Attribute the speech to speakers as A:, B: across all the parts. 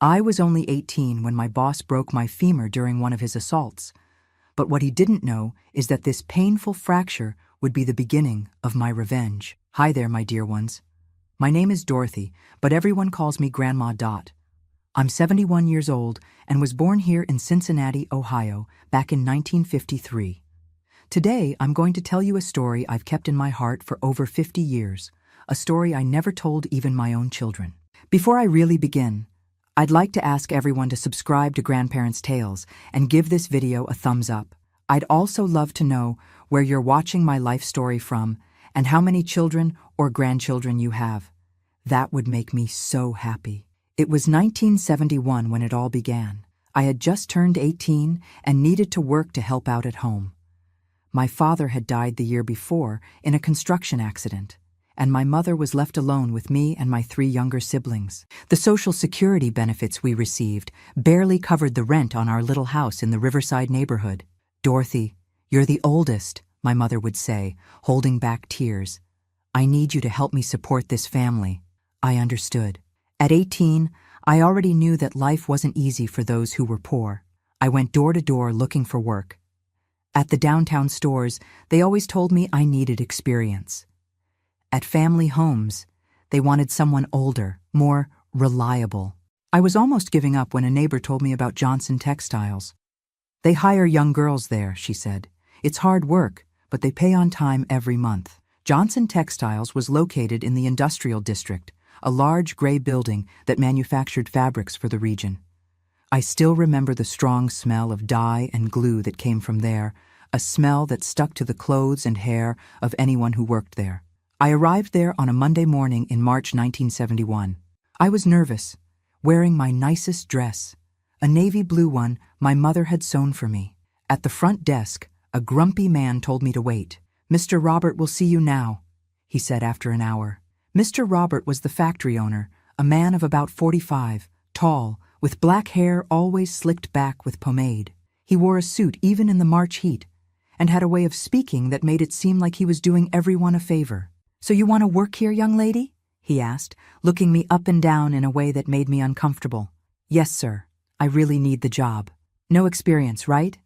A: I was only 18 when my boss broke my femur during one of his assaults. But what he didn't know is that this painful fracture would be the beginning of my revenge. Hi there, my dear ones. My name is Dorothy, but everyone calls me Grandma Dot. I'm 71 years old and was born here in Cincinnati, Ohio, back in 1953. Today, I'm going to tell you a story I've kept in my heart for over 50 years, a story I never told even my own children. Before I really begin, I'd like to ask everyone to subscribe to Grandparents' Tales and give this video a thumbs up. I'd also love to know where you're watching my life story from and how many children or grandchildren you have. That would make me so happy. It was 1971 when it all began. I had just turned 18 and needed to work to help out at home. My father had died the year before in a construction accident, and my mother was left alone with me and my 3 younger siblings. The Social Security benefits we received barely covered the rent on our little house in the Riverside neighborhood. "Dorothy, you're the oldest," my mother would say, holding back tears. "I need you to help me support this family." I understood. At 18, I already knew that life wasn't easy for those who were poor. I went door to door looking for work. At the downtown stores, they always told me I needed experience. At family homes, they wanted someone older, more reliable. I was almost giving up when a neighbor told me about Johnson Textiles. "They hire young girls there," she said. "It's hard work, but they pay on time every month." Johnson Textiles was located in the Industrial District, a large gray building that manufactured fabrics for the region. I still remember the strong smell of dye and glue that came from there, a smell that stuck to the clothes and hair of anyone who worked there. I arrived there on a Monday morning in March 1971. I was nervous, wearing my nicest dress, a navy blue one my mother had sewn for me. At the front desk, a grumpy man told me to wait. "Mr. Robert will see you now," he said after an hour. Mr. Robert was the factory owner, a man of about 45, tall, with black hair always slicked back with pomade. He wore a suit even in the March heat, and had a way of speaking that made it seem like he was doing everyone a favor. "So you want to work here, young lady?" he asked, looking me up and down in a way that made me uncomfortable. "Yes, sir. I really need the job." "No experience, right?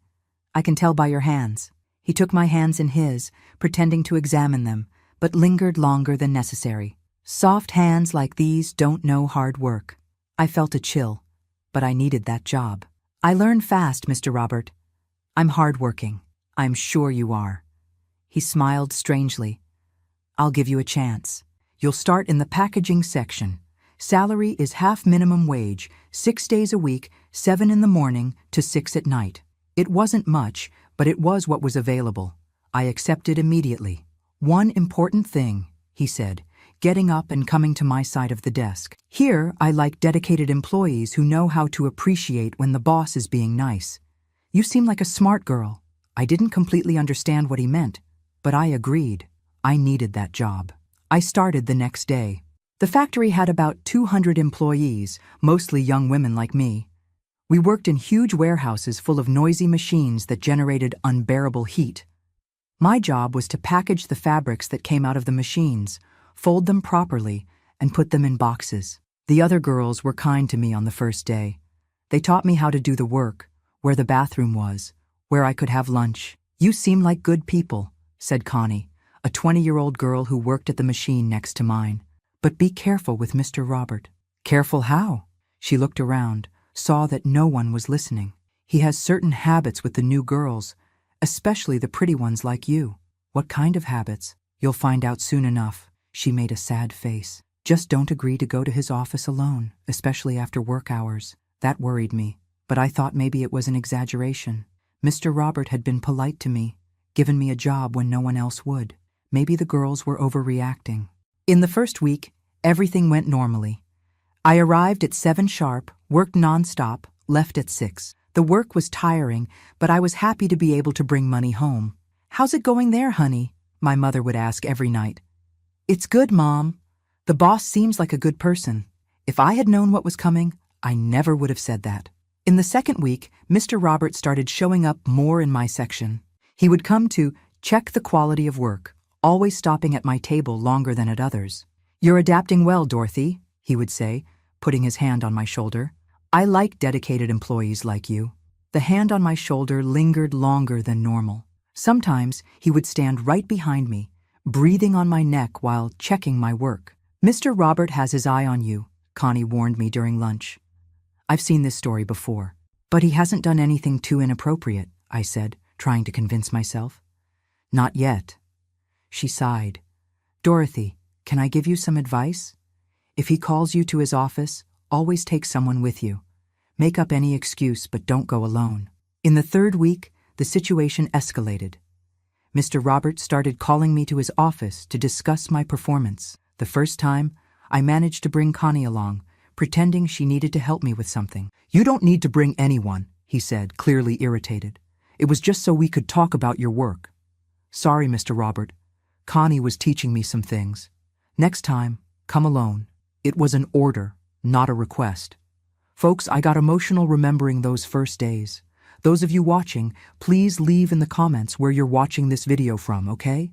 A: I can tell by your hands." He took my hands in his, pretending to examine them, but lingered longer than necessary. Soft hands like these don't know hard work. I felt a chill, but I needed that job. "I learn fast, Mr. Robert. I'm hardworking. I'm sure you are." He smiled strangely. "I'll give you a chance. You'll start in the packaging section. Salary is half minimum wage, 6 days a week, 7 in the morning to 6 at night." It wasn't much, but it was what was available. I accepted immediately. "One important thing," he said, getting up and coming to my side of the desk. "Here, I like dedicated employees who know how to appreciate when the boss is being nice. You seem like a smart girl." I didn't completely understand what he meant, but I agreed. I needed that job. I started the next day. The factory had about 200 employees, mostly young women like me. We worked in huge warehouses full of noisy machines that generated unbearable heat. My job was to package the fabrics that came out of the machines, fold them properly, and put them in boxes. The other girls were kind to me on the first day. They taught me how to do the work, where the bathroom was, where I could have lunch. "You seem like good people," said Connie, a 20-year-old girl who worked at the machine next to mine. "But be careful with Mr. Robert." "Careful how?" She looked around, saw that no one was listening. "He has certain habits with the new girls, especially the pretty ones like you." "What kind of habits?" "You'll find out soon enough." She made a sad face. "Just don't agree to go to his office alone, especially after work hours." That worried me, but I thought maybe it was an exaggeration. Mr. Robert had been polite to me, given me a job when no one else would. Maybe the girls were overreacting. In the first week, everything went normally. I arrived at 7 sharp, worked nonstop, left at 6. The work was tiring, but I was happy to be able to bring money home. "How's it going there, honey?" my mother would ask every night. "It's good, Mom. The boss seems like a good person." If I had known what was coming, I never would have said that. In the second week, Mr. Robert started showing up more in my section. He would come to check the quality of work, always stopping at my table longer than at others. "You're adapting well, Dorothy," he would say, putting his hand on my shoulder. I like dedicated employees like you. The hand on my shoulder lingered longer than normal. Sometimes he would stand right behind me, breathing on my neck while checking my work. Mr. Robert has his eye on you, Connie warned me during lunch. I've seen this story before. But he hasn't done anything too inappropriate, I said, trying to convince myself. Not yet. She sighed. Dorothy, can I give you some advice? If he calls you to his office, always take someone with you. Make up any excuse, but don't go alone. In the third week, the situation escalated. Mr. Robert started calling me to his office to discuss my performance. The first time, I managed to bring Connie along, pretending she needed to help me with something. You don't need to bring anyone, he said, clearly irritated. It was just so we could talk about your work. Sorry, Mr. Robert. Connie was teaching me some things. Next time, come alone. It was an order, not a request. Folks, I got emotional remembering those first days. Those of you watching, please leave in the comments where you're watching this video from, okay?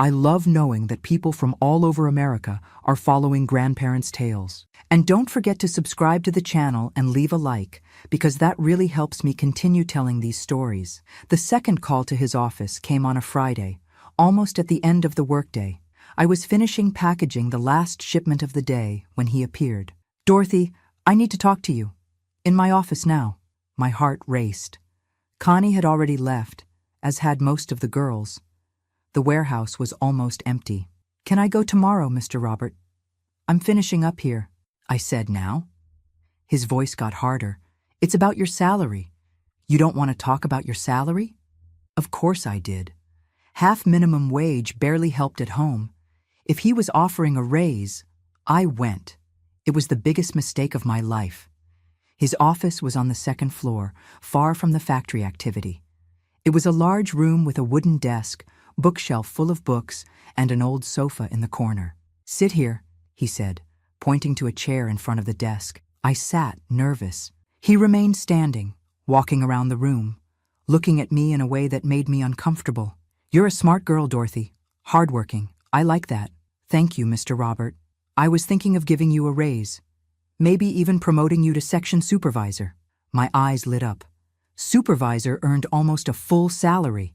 A: I love knowing that people from all over America are following Grandparents' Tales. And don't forget to subscribe to the channel and leave a like, because that really helps me continue telling these stories. The second call to his office came on a Friday, almost at the end of the workday. I was finishing packaging the last shipment of the day when he appeared. Dorothy, I need to talk to you. In my office now. My heart raced. Connie had already left, as had most of the girls. The warehouse was almost empty. Can I go tomorrow, Mr. Robert? I'm finishing up here, I said now. His voice got harder. It's about your salary. You don't want to talk about your salary? Of course I did. Half minimum wage barely helped at home. If he was offering a raise, I went. It was the biggest mistake of my life. His office was on the second floor, far from the factory activity. It was a large room with a wooden desk, bookshelf full of books, and an old sofa in the corner. Sit here, he said, pointing to a chair in front of the desk. I sat, nervous. He remained standing, walking around the room, looking at me in a way that made me uncomfortable. You're a smart girl, Dorothy. Hardworking. I like that. Thank you, Mr. Robert. I was thinking of giving you a raise. Maybe even promoting you to section supervisor. My eyes lit up. Supervisor earned almost a full salary.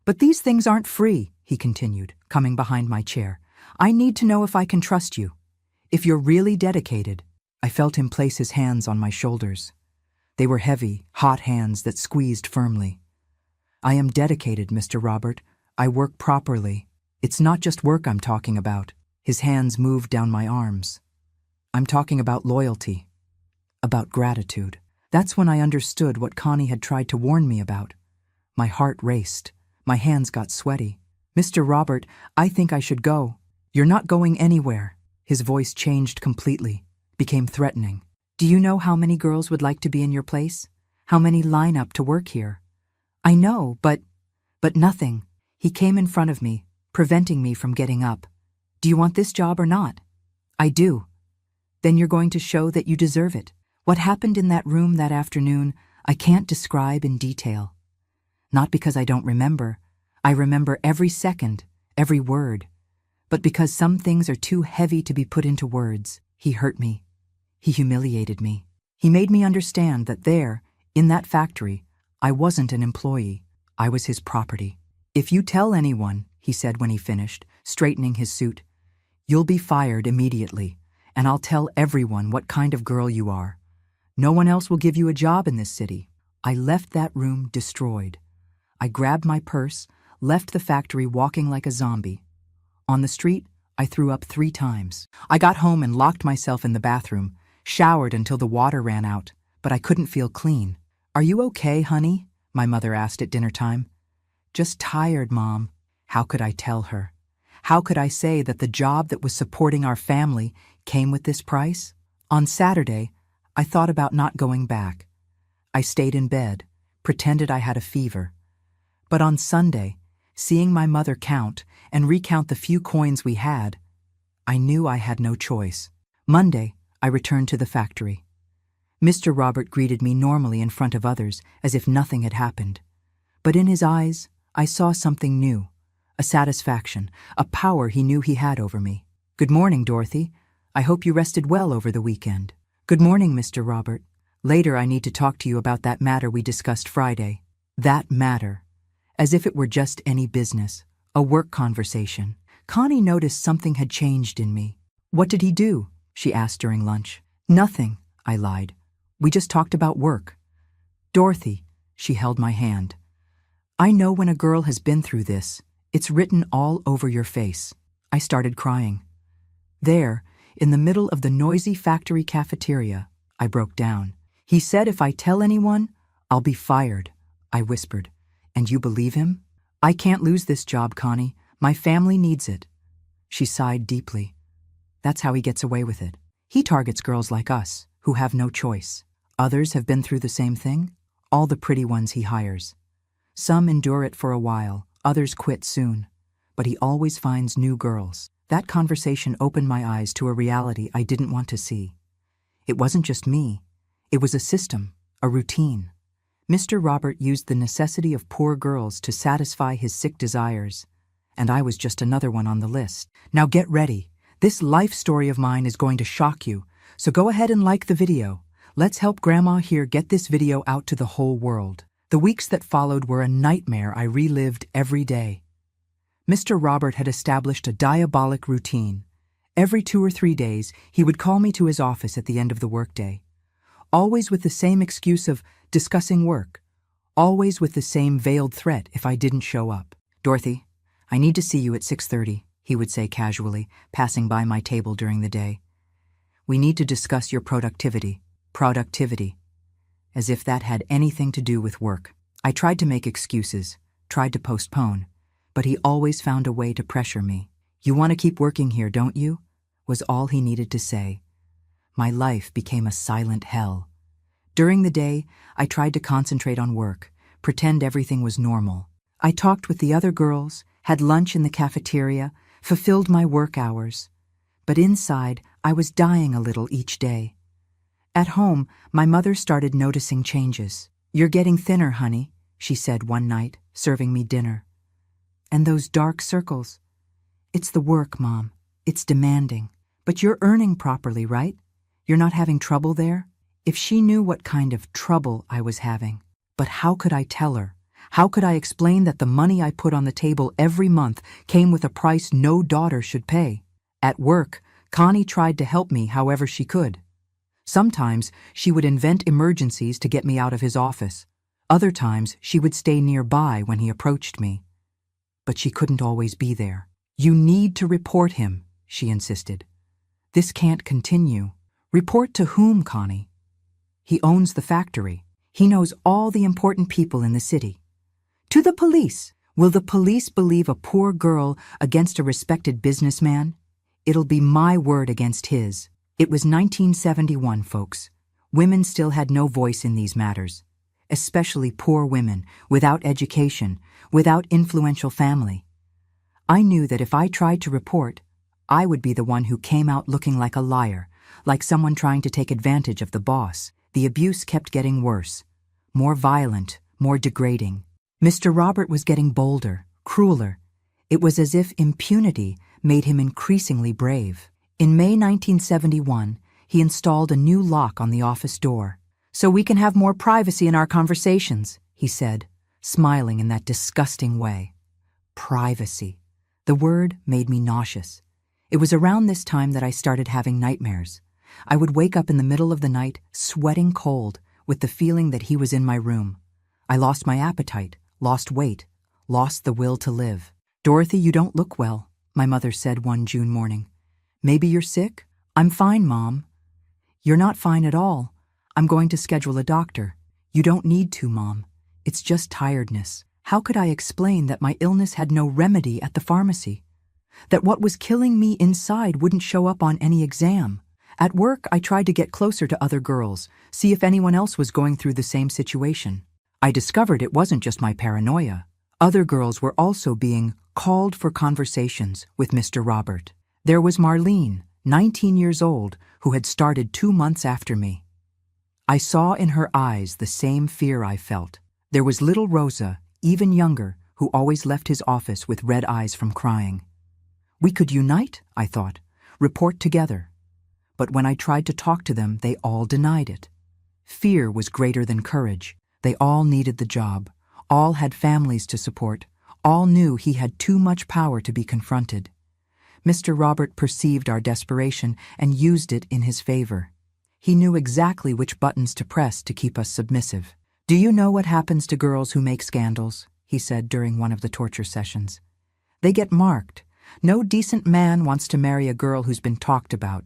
A: But these things aren't free, he continued, coming behind my chair. I need to know if I can trust you. If you're really dedicated. I felt him place his hands on my shoulders. They were heavy, hot hands that squeezed firmly. I am dedicated, Mr. Robert. I work properly. It's not just work I'm talking about. His hands moved down my arms. I'm talking about loyalty, about gratitude. That's when I understood what Connie had tried to warn me about. My heart raced. My hands got sweaty. Mr. Robert, I think I should go. You're not going anywhere. His voice changed completely, became threatening. Do you know how many girls would like to be in your place? How many line up to work here? I know, but nothing. He came in front of me, preventing me from getting up. Do you want this job or not? I do. Then you're going to show that you deserve it. What happened in that room that afternoon, I can't describe in detail. Not because I don't remember. I remember every second, every word. But because some things are too heavy to be put into words. He hurt me. He humiliated me. He made me understand that there, in that factory, I wasn't an employee. I was his property. If you tell anyone, he said when he finished, straightening his suit, you'll be fired immediately, and I'll tell everyone what kind of girl you are. No one else will give you a job in this city. I left that room destroyed. I grabbed my purse, left the factory walking like a zombie. On the street, I threw up 3 times. I got home and locked myself in the bathroom, showered until the water ran out, but I couldn't feel clean. Are you okay, honey? My mother asked at dinner time. Just tired, Mom. How could I tell her? How could I say that the job that was supporting our family came with this price? On Saturday, I thought about not going back. I stayed in bed, pretended I had a fever. But on Sunday, seeing my mother count and recount the few coins we had, I knew I had no choice. Monday, I returned to the factory. Mr. Robert greeted me normally in front of others, as if nothing had happened. But in his eyes, I saw something new, a satisfaction, a power he knew he had over me. Good morning, Dorothy. I hope you rested well over the weekend. Good morning, Mr. Robert. Later I need to talk to you about that matter we discussed Friday. That matter. As if it were just any business. A work conversation. Connie noticed something had changed in me. What did he do? She asked during lunch. Nothing, I lied. We just talked about work. Dorothy, she held my hand. I know when a girl has been through this. It's written all over your face. I started crying. There, in the middle of the noisy factory cafeteria, I broke down. He said if I tell anyone, I'll be fired, I whispered. And you believe him? I can't lose this job, Connie. My family needs it. She sighed deeply. That's how he gets away with it. He targets girls like us, who have no choice. Others have been through the same thing. All the pretty ones he hires. Some endure it for a while, others quit soon. But he always finds new girls. That conversation opened my eyes to a reality I didn't want to see. It wasn't just me. It was a system, a routine. Mr. Robert used the necessity of poor girls to satisfy his sick desires, and I was just another one on the list. Now get ready. This life story of mine is going to shock you, so go ahead and like the video. Let's help Grandma here get this video out to the whole world. The weeks that followed were a nightmare I relived every day. Mr. Robert had established a diabolic routine. Every 2 or 3 days, he would call me to his office at the end of the workday. Always with the same excuse of discussing work. Always with the same veiled threat if I didn't show up. Dorothy, I need to see you at 6:30, he would say casually, passing by my table during the day. We need to discuss your productivity. Productivity. As if that had anything to do with work. I tried to make excuses, tried to postpone, but he always found a way to pressure me. You want to keep working here, don't you? Was all he needed to say. My life became a silent hell. During the day, I tried to concentrate on work, pretend everything was normal. I talked with the other girls, had lunch in the cafeteria, fulfilled my work hours. But inside, I was dying a little each day. At home, my mother started noticing changes. You're getting thinner, honey, she said one night, serving me dinner. And those dark circles. It's the work, Mom. It's demanding. But you're earning properly, right? You're not having trouble there? If she knew what kind of trouble I was having. But how could I tell her? How could I explain that the money I put on the table every month came with a price no daughter should pay? At work, Connie tried to help me however she could. Sometimes she would invent emergencies to get me out of his office. Other times she would stay nearby when he approached me. But she couldn't always be there. You need to report him, she insisted. This can't continue. Report to whom, Connie? He owns the factory. He knows all the important people in the city. To the police. Will the police believe a poor girl against a respected businessman? It'll be my word against his. It was 1971, folks. Women still had no voice in these matters, especially poor women, without education, without influential family. I knew that if I tried to report, I would be the one who came out looking like a liar, like someone trying to take advantage of the boss. The abuse kept getting worse, more violent, more degrading. Mr. Robert was getting bolder, crueler. It was as if impunity made him increasingly brave. In May 1971, he installed a new lock on the office door. So we can have more privacy in our conversations, he said, smiling in that disgusting way. Privacy. The word made me nauseous. It was around this time that I started having nightmares. I would wake up in the middle of the night, sweating cold, with the feeling that he was in my room. I lost my appetite, lost weight, lost the will to live. Dorothy, you don't look well, my mother said one June morning. Maybe you're sick? I'm fine, Mom. You're not fine at all. I'm going to schedule a doctor. You don't need to, Mom. It's just tiredness. How could I explain that my illness had no remedy at the pharmacy? That what was killing me inside wouldn't show up on any exam? At work, I tried to get closer to other girls, see if anyone else was going through the same situation. I discovered it wasn't just my paranoia. Other girls were also being called for conversations with Mr. Robert. There was Marlene, 19 years old, who had started 2 months after me. I saw in her eyes the same fear I felt. There was little Rosa, even younger, who always left his office with red eyes from crying. We could unite, I thought, report together. But when I tried to talk to them, they all denied it. Fear was greater than courage. They all needed the job. All had families to support. All knew he had too much power to be confronted. Mr. Robert perceived our desperation and used it in his favor. He knew exactly which buttons to press to keep us submissive. "Do you know what happens to girls who make scandals?" he said during one of the torture sessions. "They get marked. No decent man wants to marry a girl who's been talked about.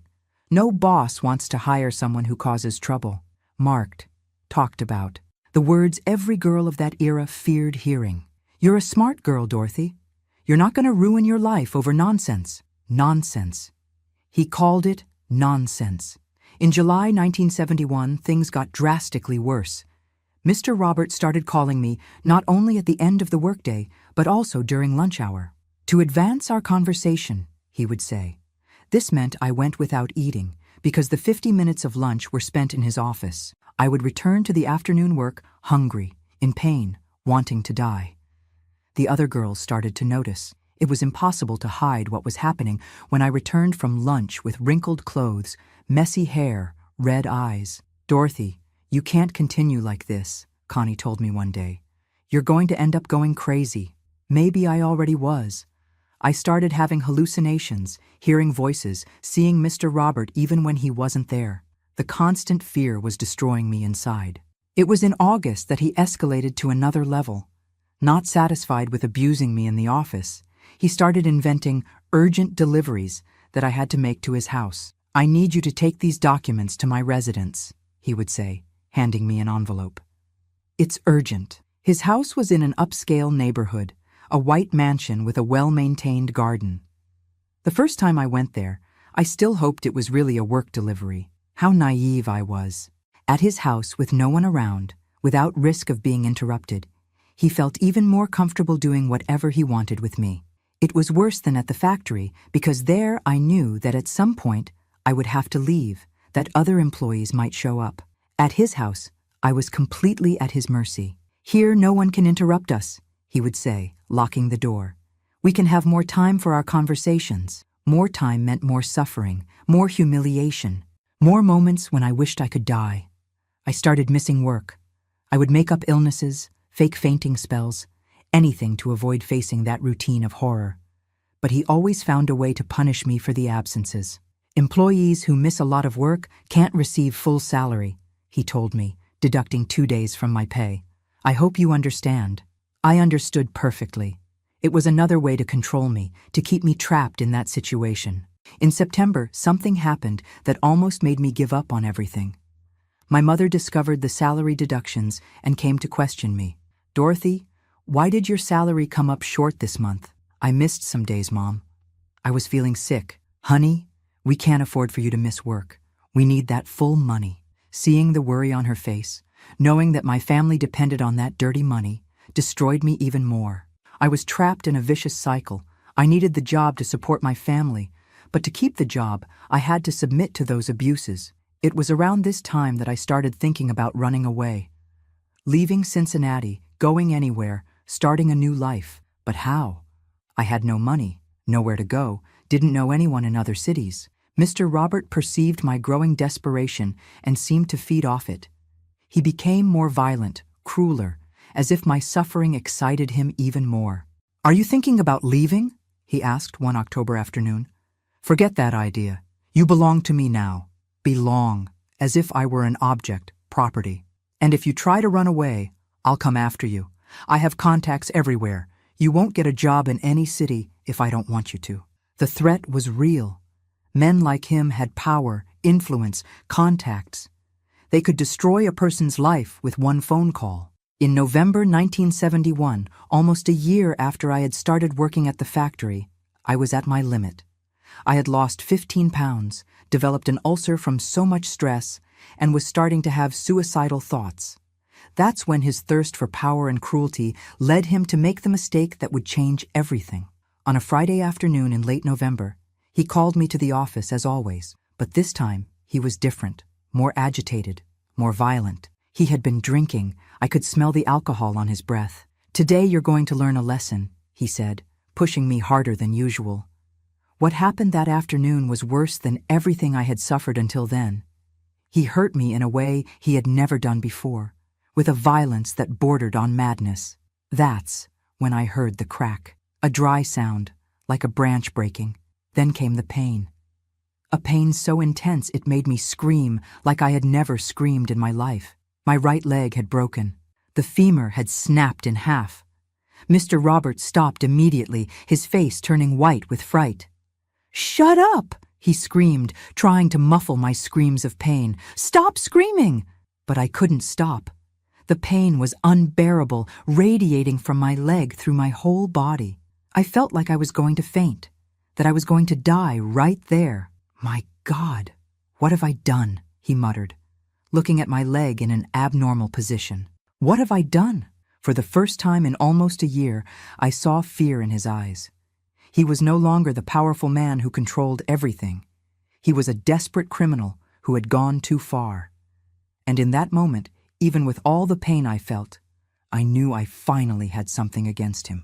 A: No boss wants to hire someone who causes trouble. Marked, talked about. The words every girl of that era feared hearing. You're a smart girl, Dorothy. You're not going to ruin your life over nonsense. Nonsense." He called it nonsense. In July 1971, things got drastically worse. Mr. Robert started calling me not only at the end of the workday, but also during lunch hour. "To advance our conversation," he would say. This meant I went without eating, because the 50 minutes of lunch were spent in his office. I would return to the afternoon work hungry, in pain, wanting to die. The other girls started to notice. It was impossible to hide what was happening when I returned from lunch with wrinkled clothes, messy hair, red eyes. "Dorothy, you can't continue like this," Connie told me one day. "You're going to end up going crazy." Maybe I already was. I started having hallucinations, hearing voices, seeing Mr. Robert even when he wasn't there. The constant fear was destroying me inside. It was in August that he escalated to another level. Not satisfied with abusing me in the office, he started inventing urgent deliveries that I had to make to his house. "I need you to take these documents to my residence," he would say, handing me an envelope. "It's urgent." His house was in an upscale neighborhood, a white mansion with a well-maintained garden. The first time I went there, I still hoped it was really a work delivery. How naive I was. At his house, with no one around, without risk of being interrupted, he felt even more comfortable doing whatever he wanted with me. It was worse than at the factory, because there I knew that at some point I would have to leave, that other employees might show up. At his house, I was completely at his mercy. "Here no one can interrupt us," he would say, locking the door. "We can have more time for our conversations." More time meant more suffering, more humiliation, more moments when I wished I could die. I started missing work. I would make up illnesses, fake fainting spells, anything to avoid facing that routine of horror. But he always found a way to punish me for the absences. "Employees who miss a lot of work can't receive full salary," he told me, deducting 2 days from my pay. "I hope you understand." I understood perfectly. It was another way to control me, to keep me trapped in that situation. In September, something happened that almost made me give up on everything. My mother discovered the salary deductions and came to question me. "Dorothy, why did your salary come up short this month?" "I missed some days, Mom. I was feeling sick." "Honey, we can't afford for you to miss work. We need that full money." Seeing the worry on her face, knowing that my family depended on that dirty money, destroyed me even more. I was trapped in a vicious cycle. I needed the job to support my family, but to keep the job, I had to submit to those abuses. It was around this time that I started thinking about running away. Leaving Cincinnati, going anywhere, starting a new life. But how? I had no money, nowhere to go, didn't know anyone in other cities. Mr. Robert perceived my growing desperation and seemed to feed off it. He became more violent, crueler, as if my suffering excited him even more. "Are you thinking about leaving?" he asked one October afternoon. "Forget that idea. You belong to me now. Belong, as if I were an object, property. And if you try to run away, I'll come after you. I have contacts everywhere. You won't get a job in any city if I don't want you to." The threat was real. Men like him had power, influence, contacts. They could destroy a person's life with one phone call. In November 1971, almost a year after I had started working at the factory, I was at my limit. I had lost 15 pounds, developed an ulcer from so much stress, and was starting to have suicidal thoughts. That's when his thirst for power and cruelty led him to make the mistake that would change everything. On a Friday afternoon in late November, he called me to the office as always, but this time he was different, more agitated, more violent. He had been drinking. I could smell the alcohol on his breath. "Today you're going to learn a lesson," he said, pushing me harder than usual. What happened that afternoon was worse than everything I had suffered until then. He hurt me in a way he had never done before, with a violence that bordered on madness. That's when I heard the crack, a dry sound, like a branch breaking. Then came the pain. A pain so intense it made me scream like I had never screamed in my life. My right leg had broken. The femur had snapped in half. Mr. Roberts stopped immediately, his face turning white with fright. "Shut up!" he screamed, trying to muffle my screams of pain. "Stop screaming!" But I couldn't stop. The pain was unbearable, radiating from my leg through my whole body. I felt like I was going to faint, that I was going to die right there. "My God, what have I done?" he muttered, looking at my leg in an abnormal position. "What have I done?" For the first time in almost a year, I saw fear in his eyes. He was no longer the powerful man who controlled everything. He was a desperate criminal who had gone too far. And in that moment, even with all the pain I felt, I knew I finally had something against him.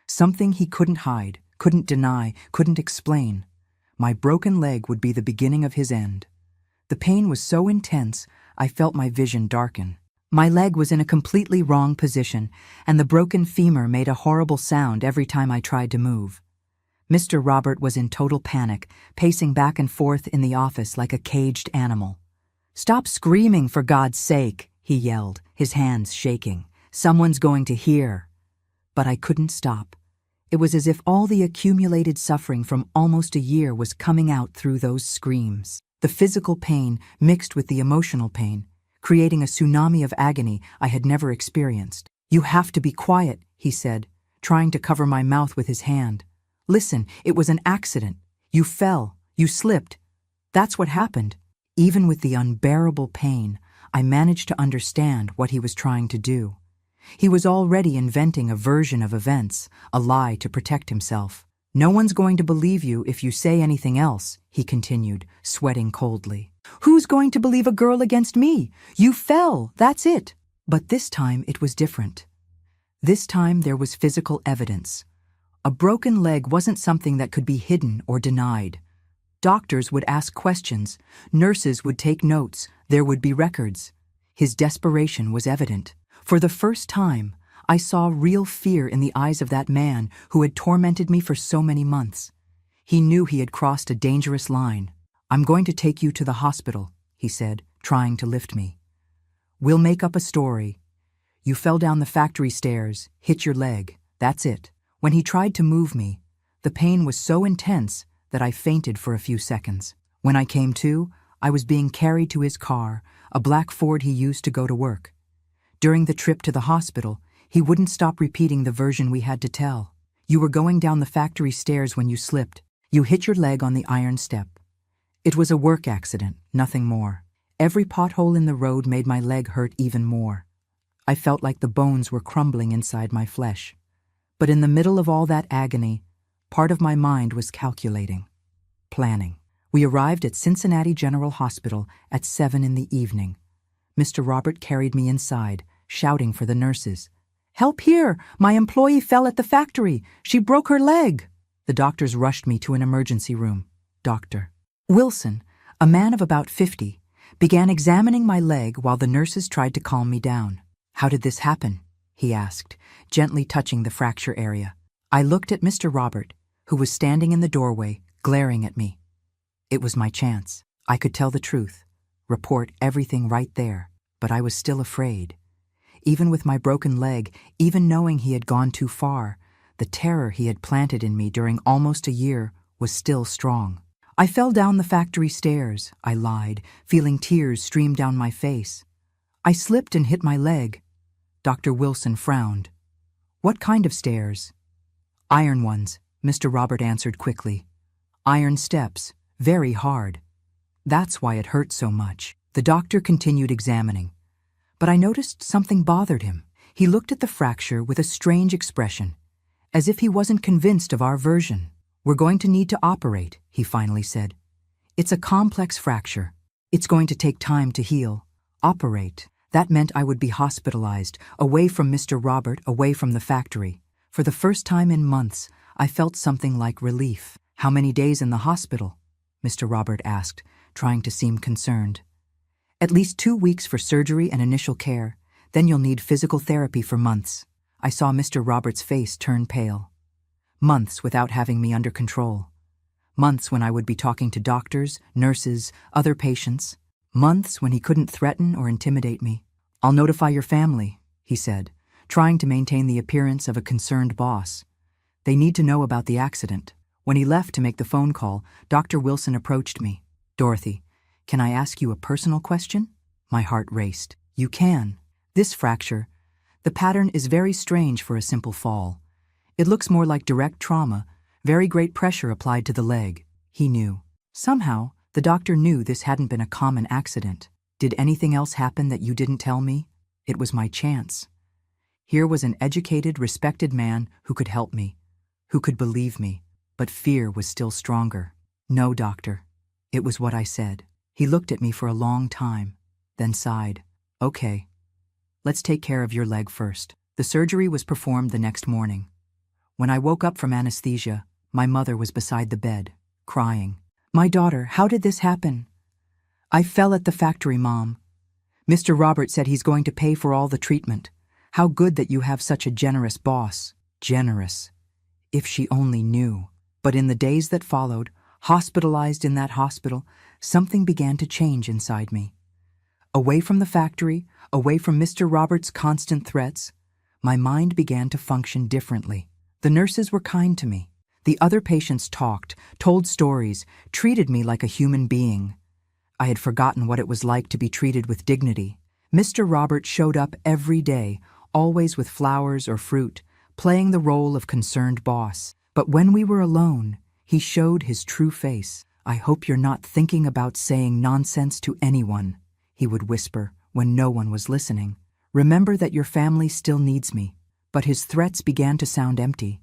A: Something he couldn't hide, couldn't deny, couldn't explain. My broken leg would be the beginning of his end. The pain was so intense, I felt my vision darken. My leg was in a completely wrong position, and the broken femur made a horrible sound every time I tried to move. Mr. Robert was in total panic, pacing back and forth in the office like a caged animal. "Stop screaming, for God's sake," he yelled, his hands shaking. "Someone's going to hear." But I couldn't stop. It was as if all the accumulated suffering from almost a year was coming out through those screams. The physical pain mixed with the emotional pain, creating a tsunami of agony I had never experienced. "You have to be quiet," he said, trying to cover my mouth with his hand. "Listen, it was an accident. You fell. You slipped. That's what happened." Even with the unbearable pain, I managed to understand what he was trying to do. He was already inventing a version of events, a lie to protect himself. "No one's going to believe you if you say anything else," he continued, sweating coldly. "Who's going to believe a girl against me? You fell, that's it." But this time it was different. This time there was physical evidence. A broken leg wasn't something that could be hidden or denied. Doctors would ask questions, nurses would take notes, there would be records. His desperation was evident. For the first time, I saw real fear in the eyes of that man who had tormented me for so many months. He knew he had crossed a dangerous line. "I'm going to take you to the hospital," he said, trying to lift me. "We'll make up a story. You fell down the factory stairs, hit your leg, that's it." When he tried to move me, the pain was so intense that I fainted for a few seconds. When I came to, I was being carried to his car, a black Ford he used to go to work. During the trip to the hospital, he wouldn't stop repeating the version we had to tell. "You were going down the factory stairs when you slipped. You hit your leg on the iron step. It was a work accident, nothing more. Every pothole in the road made my leg hurt even more. I felt like the bones were crumbling inside my flesh. But in the middle of all that agony, part of my mind was calculating, planning. We arrived at Cincinnati General Hospital at 7 in the evening. Mr. Robert carried me inside, shouting for the nurses. "Help here! My employee fell at the factory. She broke her leg." The doctors rushed me to an emergency room. Dr. Wilson, a man of about 50, began examining my leg while the nurses tried to calm me down. "How did this happen?" he asked, gently touching the fracture area. I looked at Mr. Robert, who was standing in the doorway, glaring at me. It was my chance. I could tell the truth, report everything right there, but I was still afraid. Even with my broken leg, even knowing he had gone too far, the terror he had planted in me during almost a year was still strong. "I fell down the factory stairs," I lied, feeling tears stream down my face. "I slipped and hit my leg." Dr. Wilson frowned. "What kind of stairs?" "Iron ones," Mr. Robert answered quickly. "Iron steps, very hard. That's why it hurt so much." The doctor continued examining, but I noticed something bothered him. He looked at the fracture with a strange expression, as if he wasn't convinced of our version. "We're going to need to operate," he finally said. "It's a complex fracture. It's going to take time to heal." Operate. That meant I would be hospitalized, away from Mr. Robert, away from the factory. For the first time in months, I felt something like relief. How many days in the hospital? Mr. Robert asked, trying to seem concerned. At least 2 weeks for surgery and initial care. Then you'll need physical therapy for months. I saw Mr. Robert's face turn pale. Months without having me under control. Months when I would be talking to doctors, nurses, other patients. Months when he couldn't threaten or intimidate me. I'll notify your family, he said, trying to maintain the appearance of a concerned boss. They need to know about the accident. When he left to make the phone call, Dr. Wilson approached me. Dorothy, can I ask you a personal question? My heart raced. You can. This fracture, the pattern is very strange for a simple fall. It looks more like direct trauma, very great pressure applied to the leg. He knew. Somehow, the doctor knew this hadn't been a common accident. Did anything else happen that you didn't tell me? It was my chance. Here was an educated, respected man who could help me, who could believe me, but fear was still stronger. No, doctor. It was what I said. He looked at me for a long time, then sighed. Okay. Let's take care of your leg first. The surgery was performed the next morning. When I woke up from anesthesia, my mother was beside the bed, crying. My daughter, how did this happen? I fell at the factory, Mom. Mr. Robert said he's going to pay for all the treatment. How good that you have such a generous boss. Generous. If she only knew. But in the days that followed, hospitalized in that hospital, something began to change inside me. Away from the factory, away from Mr. Robert's constant threats, my mind began to function differently. The nurses were kind to me. The other patients talked, told stories, treated me like a human being. I had forgotten what it was like to be treated with dignity. Mr. Robert showed up every day, always with flowers or fruit, playing the role of concerned boss. But when we were alone, he showed his true face. I hope you're not thinking about saying nonsense to anyone, he would whisper when no one was listening. Remember that your family still needs me. But his threats began to sound empty.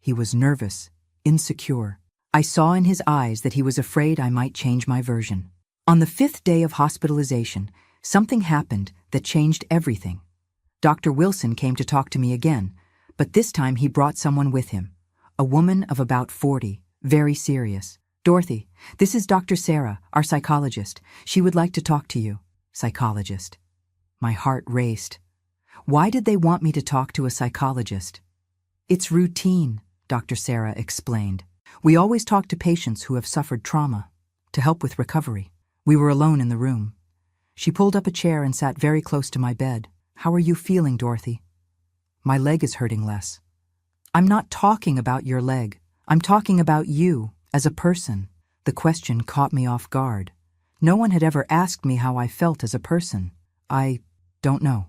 A: He was nervous, insecure. I saw in his eyes that he was afraid I might change my version. On the 5th day of hospitalization, something happened that changed everything. Dr. Wilson came to talk to me again, but this time he brought someone with him. A woman of about 40, very serious. Dorothy, this is Dr. Sarah, our psychologist. She would like to talk to you. Psychologist. My heart raced. Why did they want me to talk to a psychologist? It's routine, Dr. Sarah explained. We always talk to patients who have suffered trauma, to help with recovery. We were alone in the room. She pulled up a chair and sat very close to my bed. How are you feeling, Dorothy? My leg is hurting less. I'm not talking about your leg. I'm talking about you, as a person. The question caught me off guard. No one had ever asked me how I felt as a person. I don't know.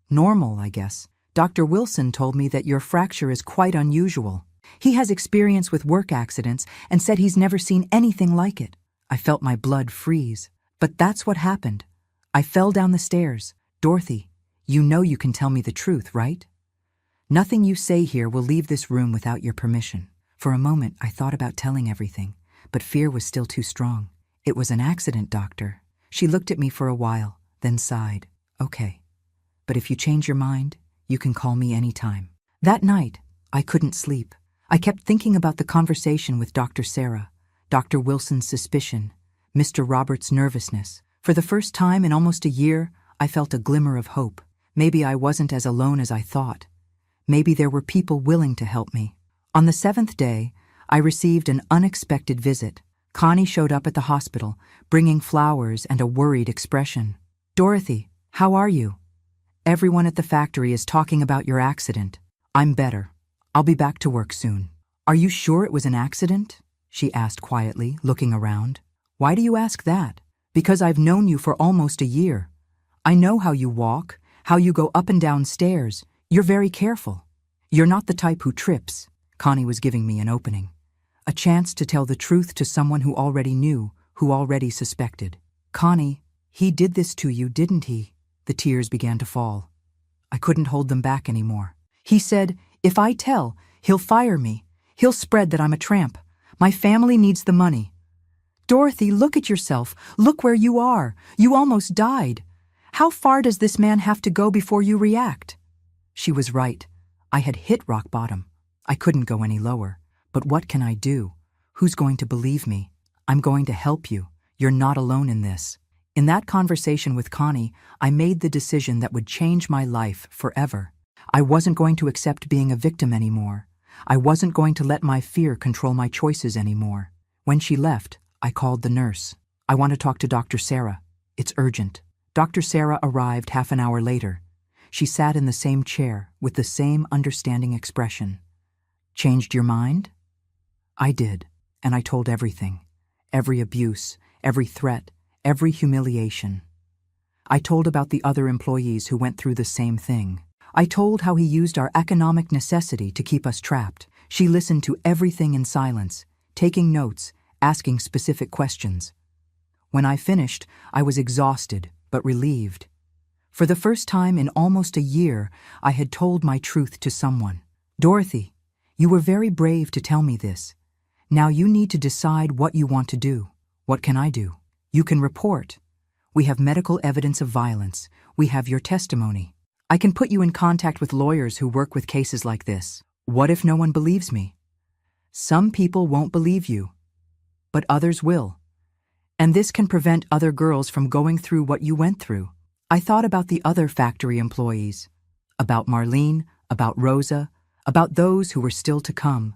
A: Normal, I guess. Dr. Wilson told me that your fracture is quite unusual. He has experience with work accidents and said he's never seen anything like it. I felt my blood freeze. But that's what happened. I fell down the stairs. Dorothy, you know you can tell me the truth, right? Nothing you say here will leave this room without your permission. For a moment, I thought about telling everything, but fear was still too strong. It was an accident, doctor. She looked at me for a while, then sighed. Okay. But if you change your mind, you can call me anytime. That night, I couldn't sleep. I kept thinking about the conversation with Dr. Sarah, Dr. Wilson's suspicion, Mr. Robert's nervousness. For the first time in almost a year, I felt a glimmer of hope. Maybe I wasn't as alone as I thought. Maybe there were people willing to help me. On the 7th day, I received an unexpected visit. Connie showed up at the hospital, bringing flowers and a worried expression. Dorothy, how are you? Everyone at the factory is talking about your accident. I'm better. I'll be back to work soon. Are you sure it was an accident? She asked quietly, looking around. Why do you ask that? Because I've known you for almost a year. I know how you walk, how you go up and down stairs. You're very careful. You're not the type who trips. Connie was giving me an opening. A chance to tell the truth to someone who already knew, who already suspected. Connie, he did this to you, didn't he? The tears began to fall. I couldn't hold them back anymore. He said, if I tell, he'll fire me. He'll spread that I'm a tramp. My family needs the money. Dorothy, look at yourself. Look where you are. You almost died. How far does this man have to go before you react? She was right. I had hit rock bottom. I couldn't go any lower. But what can I do? Who's going to believe me? I'm going to help you. You're not alone in this. In that conversation with Connie, I made the decision that would change my life forever. I wasn't going to accept being a victim anymore. I wasn't going to let my fear control my choices anymore. When she left, I called the nurse. I want to talk to Dr. Sarah. It's urgent. Dr. Sarah arrived half an hour later. She sat in the same chair with the same understanding expression. Changed your mind? I did, and I told everything. Every abuse, every threat, every humiliation. I told about the other employees who went through the same thing. I told how he used our economic necessity to keep us trapped. She listened to everything in silence, taking notes, asking specific questions. When I finished, I was exhausted but relieved. For the first time in almost a year, I had told my truth to someone. Dorothy, you were very brave to tell me this. Now you need to decide what you want to do. What can I do? You can report. We have medical evidence of violence. We have your testimony. I can put you in contact with lawyers who work with cases like this. What if no one believes me? Some people won't believe you, but others will. And this can prevent other girls from going through what you went through. I thought about the other factory employees, about Marlene, about Rosa, about those who were still to come.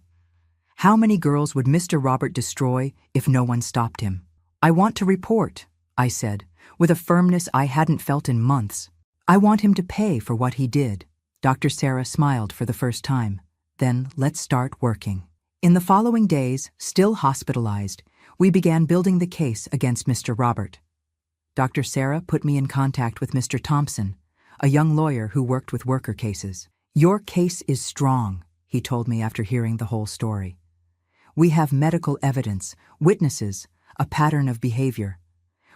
A: How many girls would Mr. Robert destroy if no one stopped him? I want to report, I said, with a firmness I hadn't felt in months. I want him to pay for what he did. Dr. Sarah smiled for the first time. Then let's start working. In the following days, still hospitalized, we began building the case against Mr. Robert. Dr. Sarah put me in contact with Mr. Thompson, a young lawyer who worked with worker cases. Your case is strong, he told me after hearing the whole story. We have medical evidence, witnesses, a pattern of behavior.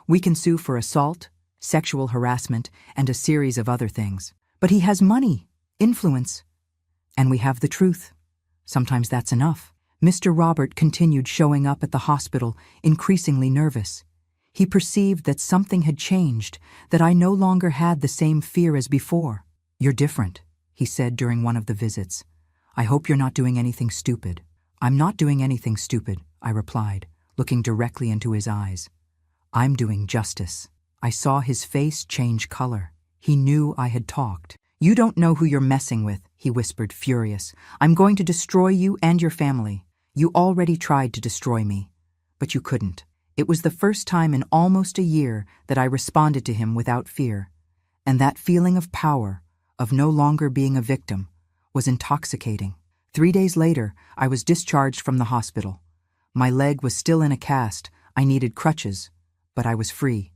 A: We can sue for assault, sexual harassment, and a series of other things. But he has money, influence, and we have the truth. Sometimes that's enough. Mr. Robert continued showing up at the hospital, increasingly nervous. He perceived that something had changed, that I no longer had the same fear as before. You're different, he said during one of the visits. I hope you're not doing anything stupid. I'm not doing anything stupid, I replied, looking directly into his eyes. I'm doing justice. I saw his face change color. He knew I had talked. You don't know who you're messing with, he whispered, furious. I'm going to destroy you and your family. You already tried to destroy me, but you couldn't. It was the first time in almost a year that I responded to him without fear, and that feeling of power, of no longer being a victim, was intoxicating. 3 days later, I was discharged from the hospital. My leg was still in a cast. I needed crutches, but I was free.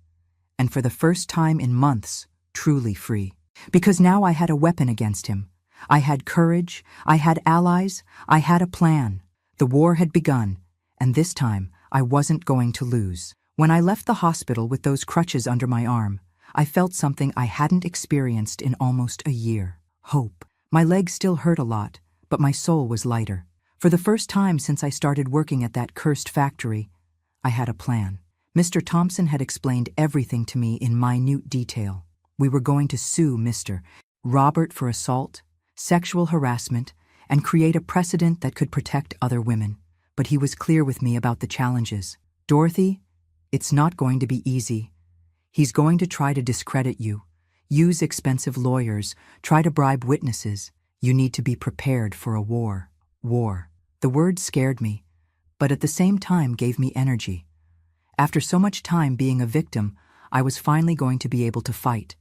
A: And for the first time in months, truly free. Because now I had a weapon against him. I had courage, I had allies, I had a plan. The war had begun, and this time I wasn't going to lose. When I left the hospital with those crutches under my arm, I felt something I hadn't experienced in almost a year. Hope. My legs still hurt a lot, but my soul was lighter. For the first time since I started working at that cursed factory, I had a plan. Mr. Thompson had explained everything to me in minute detail. We were going to sue Mr. Robert for assault, sexual harassment, and create a precedent that could protect other women. But he was clear with me about the challenges. Dorothy, it's not going to be easy. He's going to try to discredit you, use expensive lawyers, try to bribe witnesses. You need to be prepared for a war. War. The word scared me, but at the same time gave me energy. After so much time being a victim, I was finally going to be able to fight.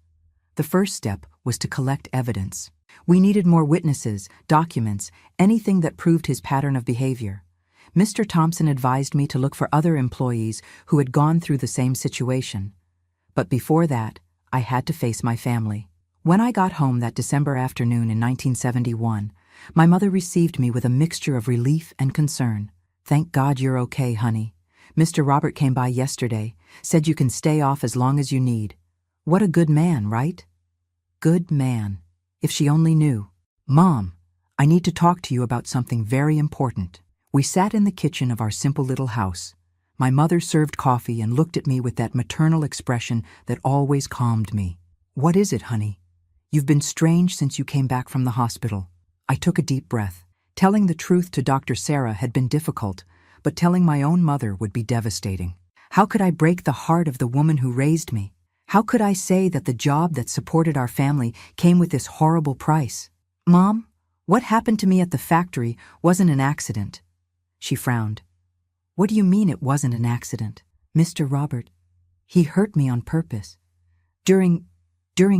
A: The first step was to collect evidence. We needed more witnesses, documents, anything that proved his pattern of behavior. Mr. Thompson advised me to look for other employees who had gone through the same situation. But before that, I had to face my family. When I got home that December afternoon in 1971, my mother received me with a mixture of relief and concern. Thank God you're okay, honey. Mr. Robert came by yesterday, said you can stay off as long as you need. What a good man, right? Good man. If she only knew. Mom, I need to talk to you about something very important. We sat in the kitchen of our simple little house. My mother served coffee and looked at me with that maternal expression that always calmed me. What is it, honey? You've been strange since you came back from the hospital. I took a deep breath. Telling the truth to Dr. Sarah had been difficult, but telling my own mother would be devastating. How could I break the heart of the woman who raised me? How could I say that the job that supported our family came with this horrible price? Mom, what happened to me at the factory wasn't an accident. She frowned. What do you mean it wasn't an accident? Mr. Robert, he hurt me on purpose. During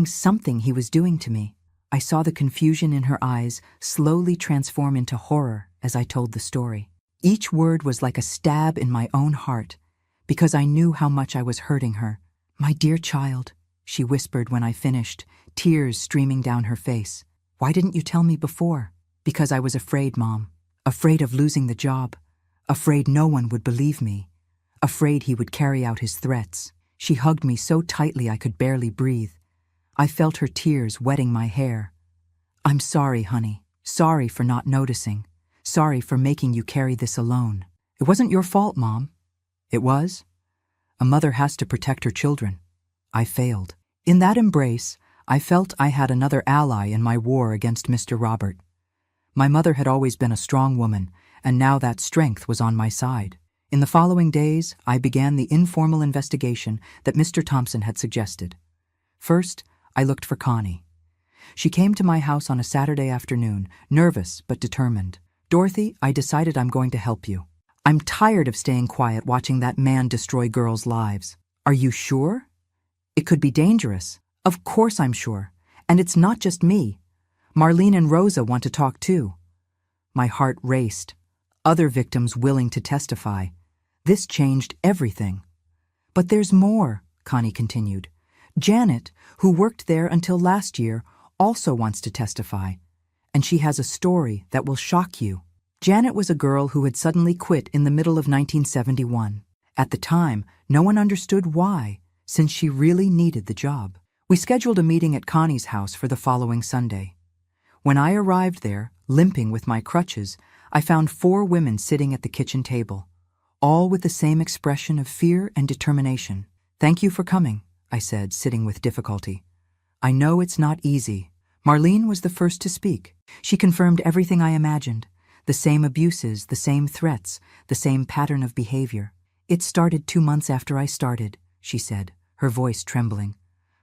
A: something he was doing to me. I saw the confusion in her eyes slowly transform into horror as I told the story. Each word was like a stab in my own heart, because I knew how much I was hurting her. My dear child, she whispered when I finished, tears streaming down her face. Why didn't you tell me before? Because I was afraid, Mom. Afraid of losing the job. Afraid no one would believe me. Afraid he would carry out his threats. She hugged me so tightly I could barely breathe. I felt her tears wetting my hair. I'm sorry, honey. Sorry for not noticing. Sorry for making you carry this alone. It wasn't your fault, Mom. It was? A mother has to protect her children. I failed. In that embrace, I felt I had another ally in my war against Mr. Robert. My mother had always been a strong woman, and now that strength was on my side. In the following days, I began the informal investigation that Mr. Thompson had suggested. First, I looked for Connie. She came to my house on a Saturday afternoon, nervous but determined. Dorothy, I decided I'm going to help you. I'm tired of staying quiet watching that man destroy girls' lives. Are you sure? It could be dangerous. Of course I'm sure. And it's not just me. Marlene and Rosa want to talk too. My heart raced. Other victims willing to testify. This changed everything. But there's more, Connie continued. Janet, who worked there until last year, also wants to testify. And she has a story that will shock you. Janet was a girl who had suddenly quit in the middle of 1971. At the time, no one understood why, since she really needed the job. We scheduled a meeting at Connie's house for the following Sunday. When I arrived there, limping with my crutches, I found 4 women sitting at the kitchen table, all with the same expression of fear and determination. Thank you for coming, I said, sitting with difficulty. I know it's not easy. Marlene was the first to speak. She confirmed everything I imagined. The same abuses, the same threats, the same pattern of behavior. It started 2 months after I started, she said, her voice trembling.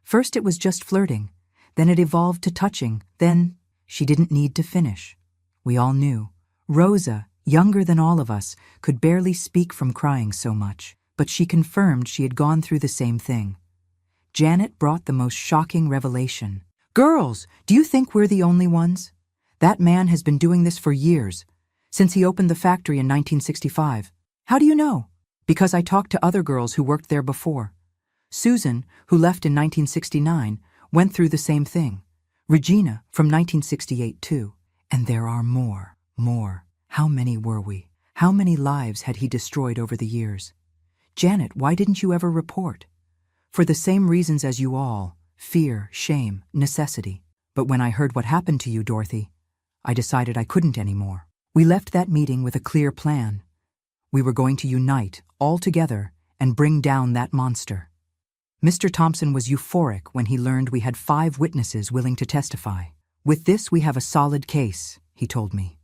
A: First it was just flirting. Then it evolved to touching. Then she didn't need to finish. We all knew. Rosa, younger than all of us, could barely speak from crying so much. But she confirmed she had gone through the same thing. Janet brought the most shocking revelation. Girls, do you think we're the only ones? That man has been doing this for years, since he opened the factory in 1965. How do you know? Because I talked to other girls who worked there before. Susan, who left in 1969, went through the same thing. Regina, from 1968 too. And there are more. How many were we? How many lives had he destroyed over the years? Janet, why didn't you ever report? For the same reasons as you all. Fear, shame, necessity. But when I heard what happened to you, Dorothy, I decided I couldn't anymore. We left that meeting with a clear plan. We were going to unite, all together, and bring down that monster. Mr. Thompson was euphoric when he learned we had 5 witnesses willing to testify. With this, we have a solid case, he told me.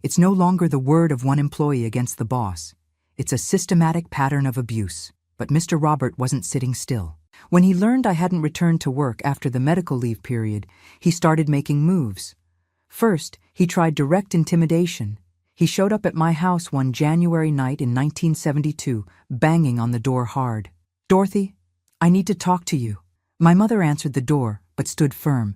A: It's no longer the word of one employee against the boss. It's a systematic pattern of abuse. But Mr. Robert wasn't sitting still. When he learned I hadn't returned to work after the medical leave period, he started making moves. First, he tried direct intimidation. He showed up at my house one January night in 1972, banging on the door hard. Dorothy, I need to talk to you. My mother answered the door, but stood firm.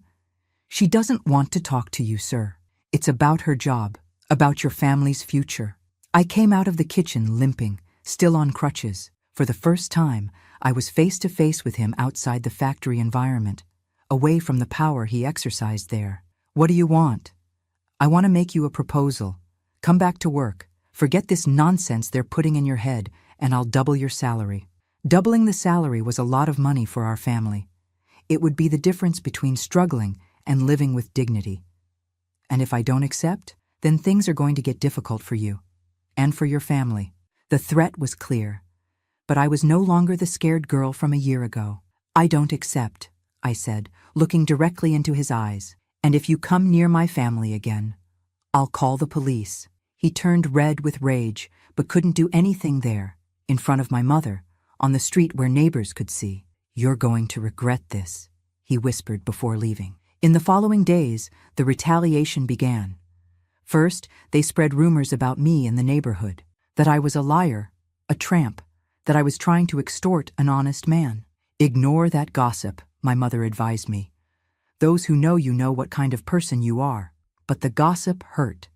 A: She doesn't want to talk to you, sir. It's about her job, about your family's future. I came out of the kitchen limping, still on crutches. For the first time, I was face to face with him outside the factory environment, away from the power he exercised there. What do you want? I want to make you a proposal. Come back to work. Forget this nonsense they're putting in your head, and I'll double your salary. Doubling the salary was a lot of money for our family. It would be the difference between struggling and living with dignity. And if I don't accept, then things are going to get difficult for you. And for your family. The threat was clear. But I was no longer the scared girl from a year ago. I don't accept, I said, looking directly into his eyes. And if you come near my family again, I'll call the police. He turned red with rage, but couldn't do anything there, in front of my mother, on the street where neighbors could see. "You're going to regret this," he whispered before leaving. In the following days, the retaliation began. First, they spread rumors about me in the neighborhood, that I was a liar, a tramp, that I was trying to extort an honest man. "Ignore that gossip," my mother advised me. "Those who know you know what kind of person you are." But the gossip hurt.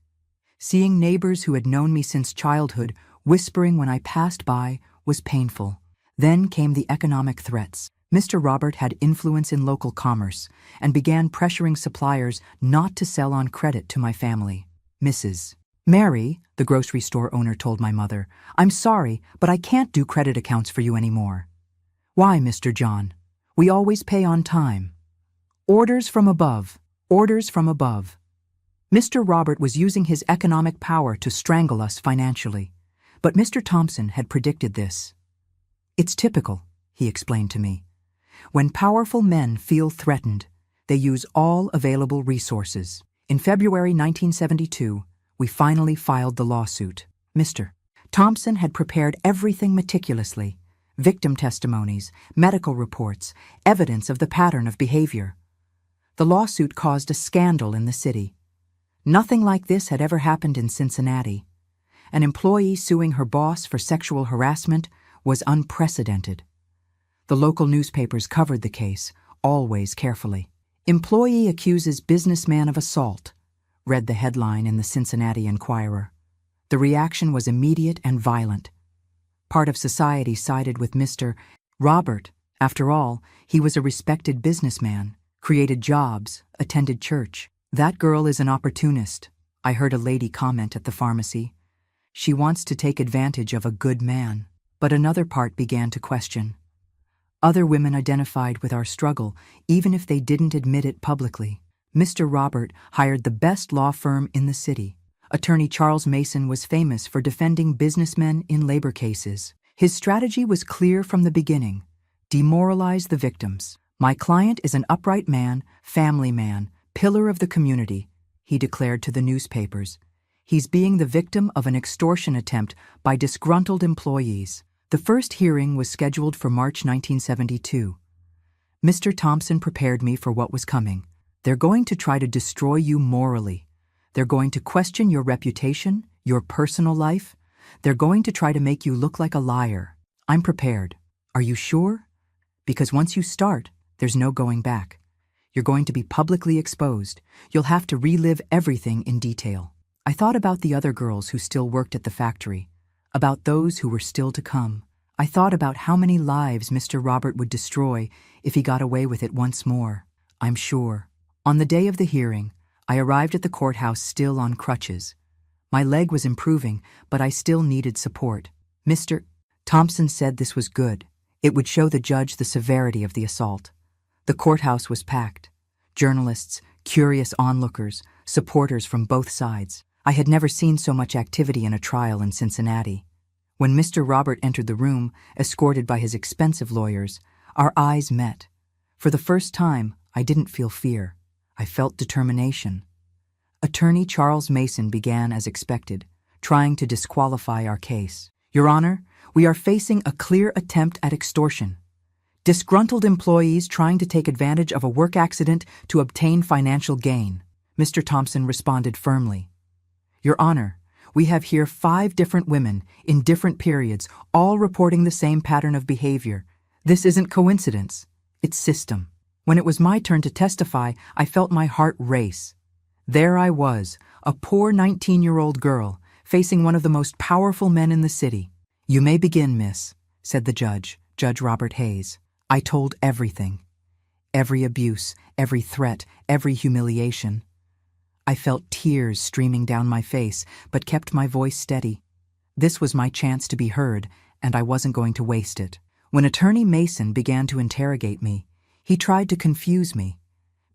A: Seeing neighbors who had known me since childhood whispering when I passed by was painful. Then came the economic threats. Mr. Robert had influence in local commerce and began pressuring suppliers not to sell on credit to my family. "Mrs. Mary," the grocery store owner told my mother, "I'm sorry, but I can't do credit accounts for you anymore." "Why, Mr. John? We always pay on time." Orders from above. Orders from above. Mr. Robert was using his economic power to strangle us financially. But Mr. Thompson had predicted this. "It's typical," he explained to me. "When powerful men feel threatened, they use all available resources." In February 1972, we finally filed the lawsuit. Mr. Thompson had prepared everything meticulously: victim testimonies, medical reports, evidence of the pattern of behavior. The lawsuit caused a scandal in the city. Nothing like this had ever happened in Cincinnati. An employee suing her boss for sexual harassment was unprecedented. The local newspapers covered the case, always carefully. "Employee accuses businessman of assault," read the headline in the Cincinnati Enquirer. The reaction was immediate and violent. Part of society sided with Mr. Robert. After all, he was a respected businessman, created jobs, attended church. "That girl is an opportunist," I heard a lady comment at the pharmacy. "She wants to take advantage of a good man." But another part began to question. Other women identified with our struggle, even if they didn't admit it publicly. Mr. Robert hired the best law firm in the city. Attorney Charles Mason was famous for defending businessmen in labor cases. His strategy was clear from the beginning: demoralize the victims. "My client is an upright man, family man, pillar of the community," he declared to the newspapers. "He's being the victim of an extortion attempt by disgruntled employees." The first hearing was scheduled for March 1972. Mr. Thompson prepared me for what was coming. "They're going to try to destroy you morally. They're going to question your reputation, your personal life. They're going to try to make you look like a liar." "I'm prepared." "Are you sure? Because once you start, there's no going back. You're going to be publicly exposed. You'll have to relive everything in detail." I thought about the other girls who still worked at the factory, about those who were still to come. I thought about how many lives Mr. Robert would destroy if he got away with it once more. I'm sure. On the day of the hearing, I arrived at the courthouse still on crutches. My leg was improving, but I still needed support. Mr. Thompson said this was good. It would show the judge the severity of the assault. The courthouse was packed. Journalists, curious onlookers, supporters from both sides. I had never seen so much activity in a trial in Cincinnati. When Mr. Robert entered the room, escorted by his expensive lawyers, our eyes met. For the first time, I didn't feel fear. I felt determination. Attorney Charles Mason began as expected, trying to disqualify our case. "Your Honor, we are facing a clear attempt at extortion. Disgruntled employees trying to take advantage of a work accident to obtain financial gain." Mr. Thompson responded firmly. "Your Honor, we have here 5 different women in different periods, all reporting the same pattern of behavior. This isn't coincidence, it's system." When it was my turn to testify, I felt my heart race. There I was, a poor 19-year-old girl, facing one of the most powerful men in the city. "You may begin, miss," said the judge, Judge Robert Hayes. I told everything. Every abuse, every threat, every humiliation. I felt tears streaming down my face, but kept my voice steady. This was my chance to be heard, and I wasn't going to waste it. When Attorney Mason began to interrogate me, he tried to confuse me,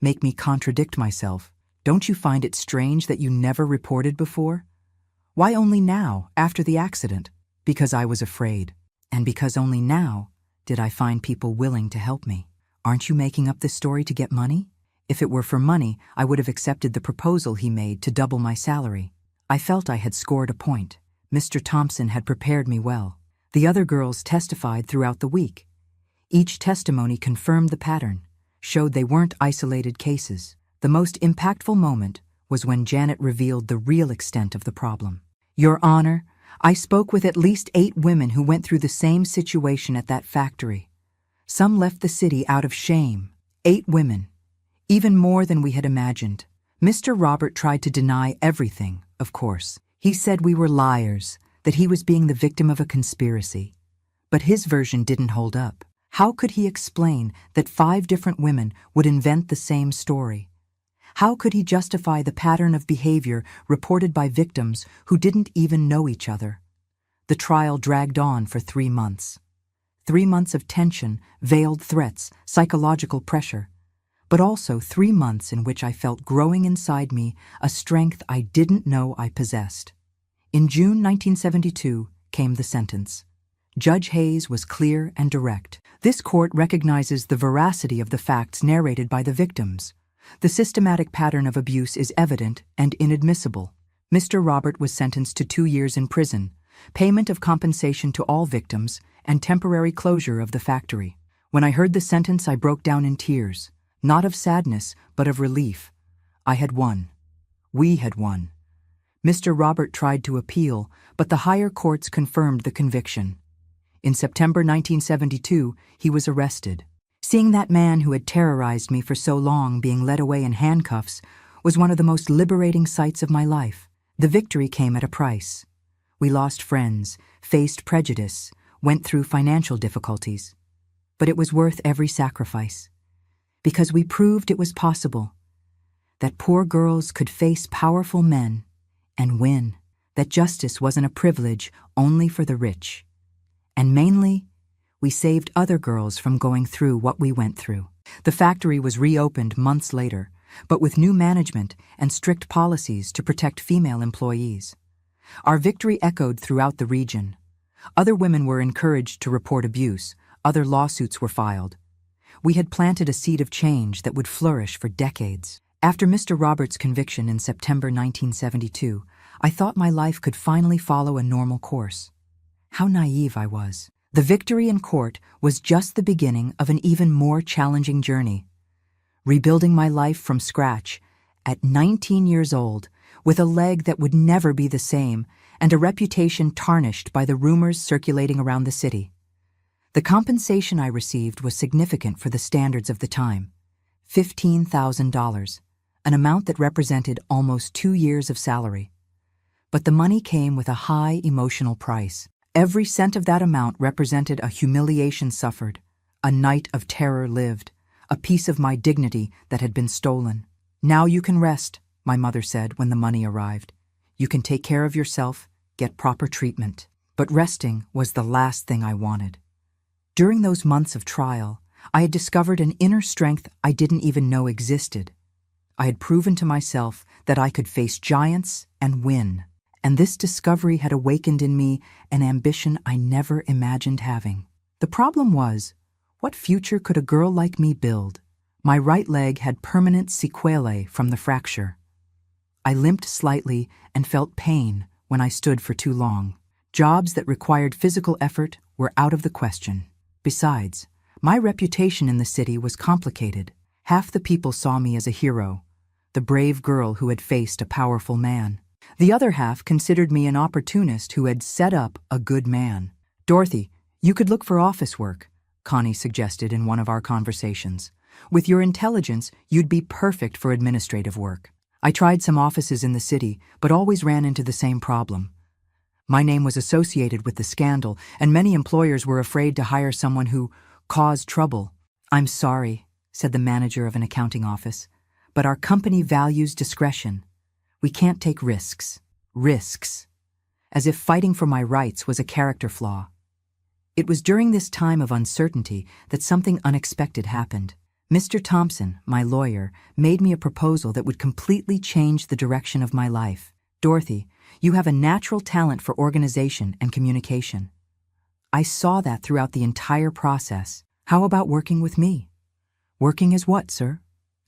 A: make me contradict myself. "Don't you find it strange that you never reported before? Why only now, after the accident?" "Because I was afraid. And because only now did I find people willing to help me." "Aren't you making up this story to get money?" "If it were for money, I would have accepted the proposal he made to double my salary." I felt I had scored a point. Mr. Thompson had prepared me well. The other girls testified throughout the week. Each testimony confirmed the pattern, showed they weren't isolated cases. The most impactful moment was when Janet revealed the real extent of the problem. Your Honor, I spoke with at least 8 women who went through the same situation at that factory. Some left the city out of shame. 8 women. Even more than we had imagined. Mr. Robert tried to deny everything, of course. He said we were liars, that he was being the victim of a conspiracy. But his version didn't hold up. How could he explain that 5 different women would invent the same story? How could he justify the pattern of behavior reported by victims who didn't even know each other? The trial dragged on for 3 months. 3 months of tension, veiled threats, psychological pressure. But also 3 months in which I felt growing inside me a strength I didn't know I possessed. In June 1972 came the sentence. Judge Hayes was clear and direct. This court recognizes the veracity of the facts narrated by the victims. The systematic pattern of abuse is evident and inadmissible. Mr. Robert was sentenced to 2 years in prison, payment of compensation to all victims, and temporary closure of the factory. When I heard the sentence, I broke down in tears, not of sadness, but of relief. I had won. We had won. Mr. Robert tried to appeal, but the higher courts confirmed the conviction. In September 1972, he was arrested. Seeing that man who had terrorized me for so long being led away in handcuffs was one of the most liberating sights of my life. The victory came at a price. We lost friends, faced prejudice, went through financial difficulties. But it was worth every sacrifice. Because we proved it was possible. That poor girls could face powerful men and win. That justice wasn't a privilege only for the rich. And mainly, we saved other girls from going through what we went through. The factory was reopened months later, but with new management and strict policies to protect female employees. Our victory echoed throughout the region. Other women were encouraged to report abuse. Other lawsuits were filed. We had planted a seed of change that would flourish for decades. After Mr. Roberts' conviction in September 1972, I thought my life could finally follow a normal course. How naive I was. The victory in court was just the beginning of an even more challenging journey. Rebuilding my life from scratch, at 19 years old, with a leg that would never be the same and a reputation tarnished by the rumors circulating around the city. The compensation I received was significant for the standards of the time. $15,000, an amount that represented almost 2 years of salary. But the money came with a high emotional price. Every cent of that amount represented a humiliation suffered, a night of terror lived, a piece of my dignity that had been stolen. Now you can rest, my mother said when the money arrived. You can take care of yourself, get proper treatment. But resting was the last thing I wanted. During those months of trial, I had discovered an inner strength I didn't even know existed. I had proven to myself that I could face giants and win. And this discovery had awakened in me an ambition I never imagined having. The problem was, what future could a girl like me build? My right leg had permanent sequelae from the fracture. I limped slightly and felt pain when I stood for too long. Jobs that required physical effort were out of the question. Besides, my reputation in the city was complicated. Half the people saw me as a hero, the brave girl who had faced a powerful man. The other half considered me an opportunist who had set up a good man. Dorothy, you could look for office work, Connie suggested in one of our conversations. With your intelligence, you'd be perfect for administrative work. I tried some offices in the city, but always ran into the same problem. My name was associated with the scandal, and many employers were afraid to hire someone who caused trouble. I'm sorry, said the manager of an accounting office, but our company values discretion. We can't take risks. Risks. As if fighting for my rights was a character flaw. It was during this time of uncertainty that something unexpected happened. Mr. Thompson, my lawyer, made me a proposal that would completely change the direction of my life. Dorothy, you have a natural talent for organization and communication. I saw that throughout the entire process. How about working with me? Working as what, sir?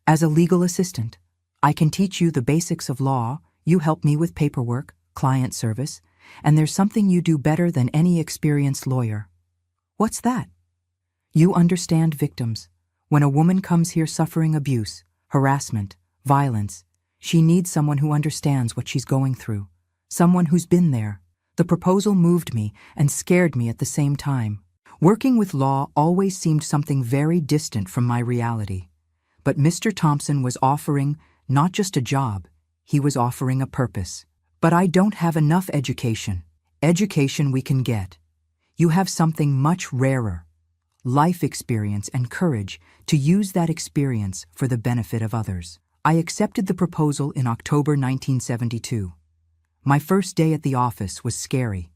A: As a legal assistant. I can teach you the basics of law, you help me with paperwork, client service, And there's something you do better than any experienced lawyer. What's that? You understand victims. When a woman comes here suffering abuse, harassment, violence, she needs someone who understands what she's going through. Someone who's been there. The proposal moved me and scared me at the same time. Working with law always seemed something very distant from my reality. But Mr. Thompson was offering not just a job, he was offering a purpose. But I don't have enough education. Education we can get. You have something much rarer. Life experience and courage to use that experience for the benefit of others. I accepted the proposal in October 1972. My first day at the office was scary.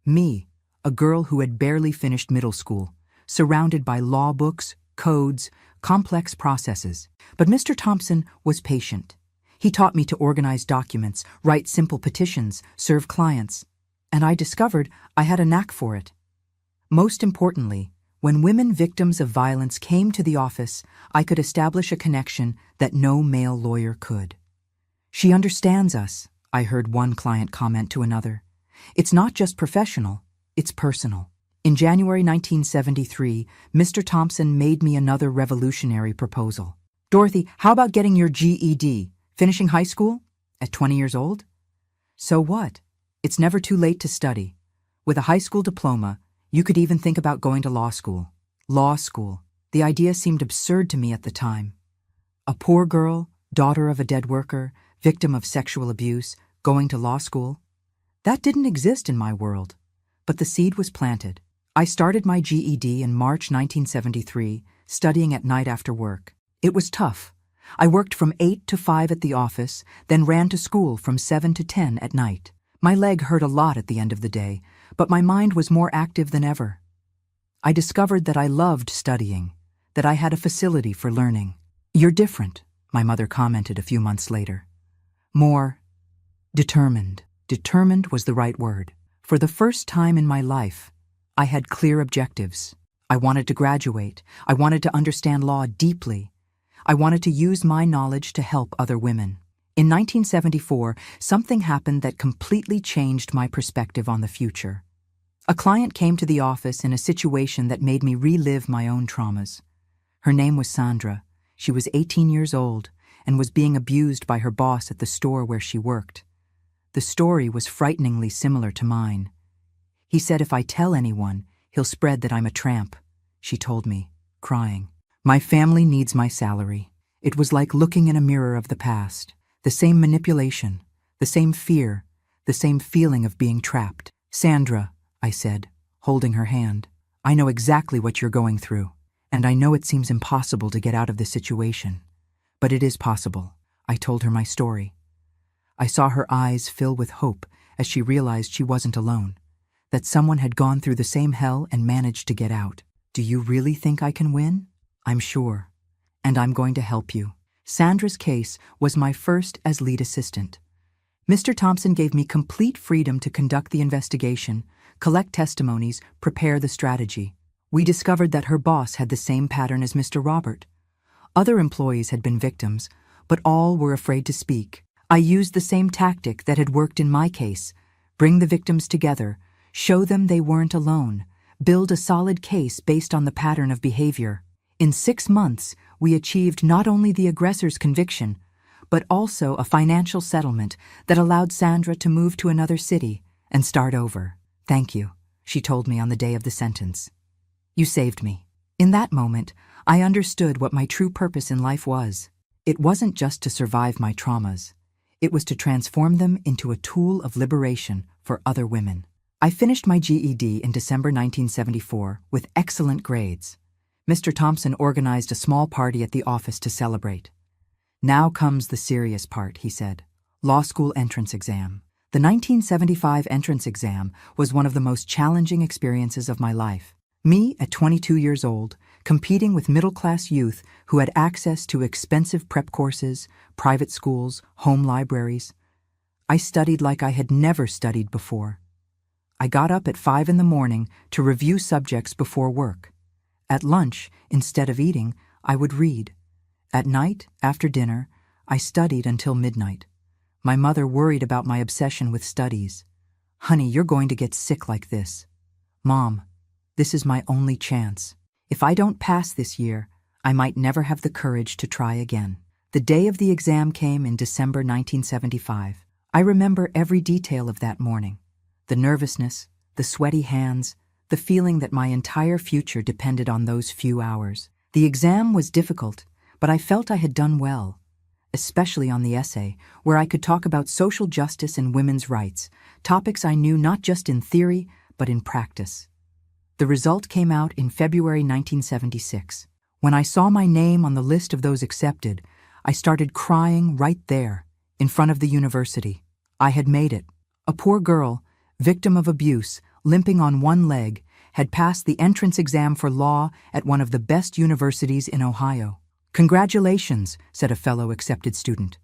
A: Me, a girl who had barely finished middle school, surrounded by law books, codes, complex processes. But Mr. Thompson was patient. He taught me to organize documents, write simple petitions, serve clients. And I discovered I had a knack for it. Most importantly, when women victims of violence came to the office, I could establish a connection that no male lawyer could. She understands us, I heard one client comment to another. It's not just professional, it's personal. In January 1973, Mr. Thompson made me another revolutionary proposal. Dorothy, how about getting your GED, finishing high school, at 20 years old? So what? It's never too late to study. With a high school diploma, you could even think about going to law school. Law school. The idea seemed absurd to me at the time. A poor girl, daughter of a dead worker, victim of sexual abuse, going to law school? That didn't exist in my world. But the seed was planted. I started my GED in March 1973, studying at night after work. It was tough. I worked from 8 to 5 at the office, then ran to school from 7 to 10 at night. My leg hurt a lot at the end of the day, but my mind was more active than ever. I discovered that I loved studying, that I had a facility for learning. You're different, my mother commented a few months later. More determined. Determined was the right word. For the first time in my life, I had clear objectives. I wanted to graduate. I wanted to understand law deeply. I wanted to use my knowledge to help other women. In 1974, something happened that completely changed my perspective on the future. A client came to the office in a situation that made me relive my own traumas. Her name was Sandra. She was 18 years old and was being abused by her boss at the store where she worked. The story was frighteningly similar to mine. He said if I tell anyone, he'll spread that I'm a tramp, she told me, crying. My family needs my salary. It was like looking in a mirror of the past. The same manipulation, the same fear, the same feeling of being trapped. Sandra, I said, holding her hand, I know exactly what you're going through, and I know it seems impossible to get out of this situation. But it is possible. I told her my story. I saw her eyes fill with hope as she realized she wasn't alone, that someone had gone through the same hell and managed to get out. Do you really think I can win? I'm sure. And I'm going to help you. Sandra's case was my first as lead assistant. Mr. Thompson gave me complete freedom to conduct the investigation, collect testimonies, prepare the strategy. We discovered that her boss had the same pattern as Mr. Robert. Other employees had been victims, but all were afraid to speak. I used the same tactic that had worked in my case: bring the victims together, show them they weren't alone, build a solid case based on the pattern of behavior. In 6 months, we achieved not only the aggressor's conviction, but also a financial settlement that allowed Sandra to move to another city and start over. Thank you, she told me on the day of the sentence. You saved me. In that moment, I understood what my true purpose in life was. It wasn't just to survive my traumas. It was to transform them into a tool of liberation for other women. I finished my GED in December 1974 with excellent grades. Mr. Thompson organized a small party at the office to celebrate. Now comes the serious part, he said. Law school entrance exam. The 1975 entrance exam was one of the most challenging experiences of my life. Me, at 22 years old, competing with middle-class youth who had access to expensive prep courses, private schools, home libraries. I studied like I had never studied before. I got up at 5 in the morning to review subjects before work. At lunch, instead of eating, I would read. At night, after dinner, I studied until midnight. My mother worried about my obsession with studies. "Honey, you're going to get sick like this." "Mom, this is my only chance. If I don't pass this year, I might never have the courage to try again." The day of the exam came in December 1975. I remember every detail of that morning. The nervousness, the sweaty hands, the feeling that my entire future depended on those few hours. The exam was difficult, but I felt I had done well, especially on the essay, where I could talk about social justice and women's rights, topics I knew not just in theory, but in practice. The result came out in February 1976. When I saw my name on the list of those accepted, I started crying right there, in front of the university. I had made it. A poor girl, victim of abuse, limping on one leg, had passed the entrance exam for law at one of the best universities in Ohio. "Congratulations," said a fellow accepted student.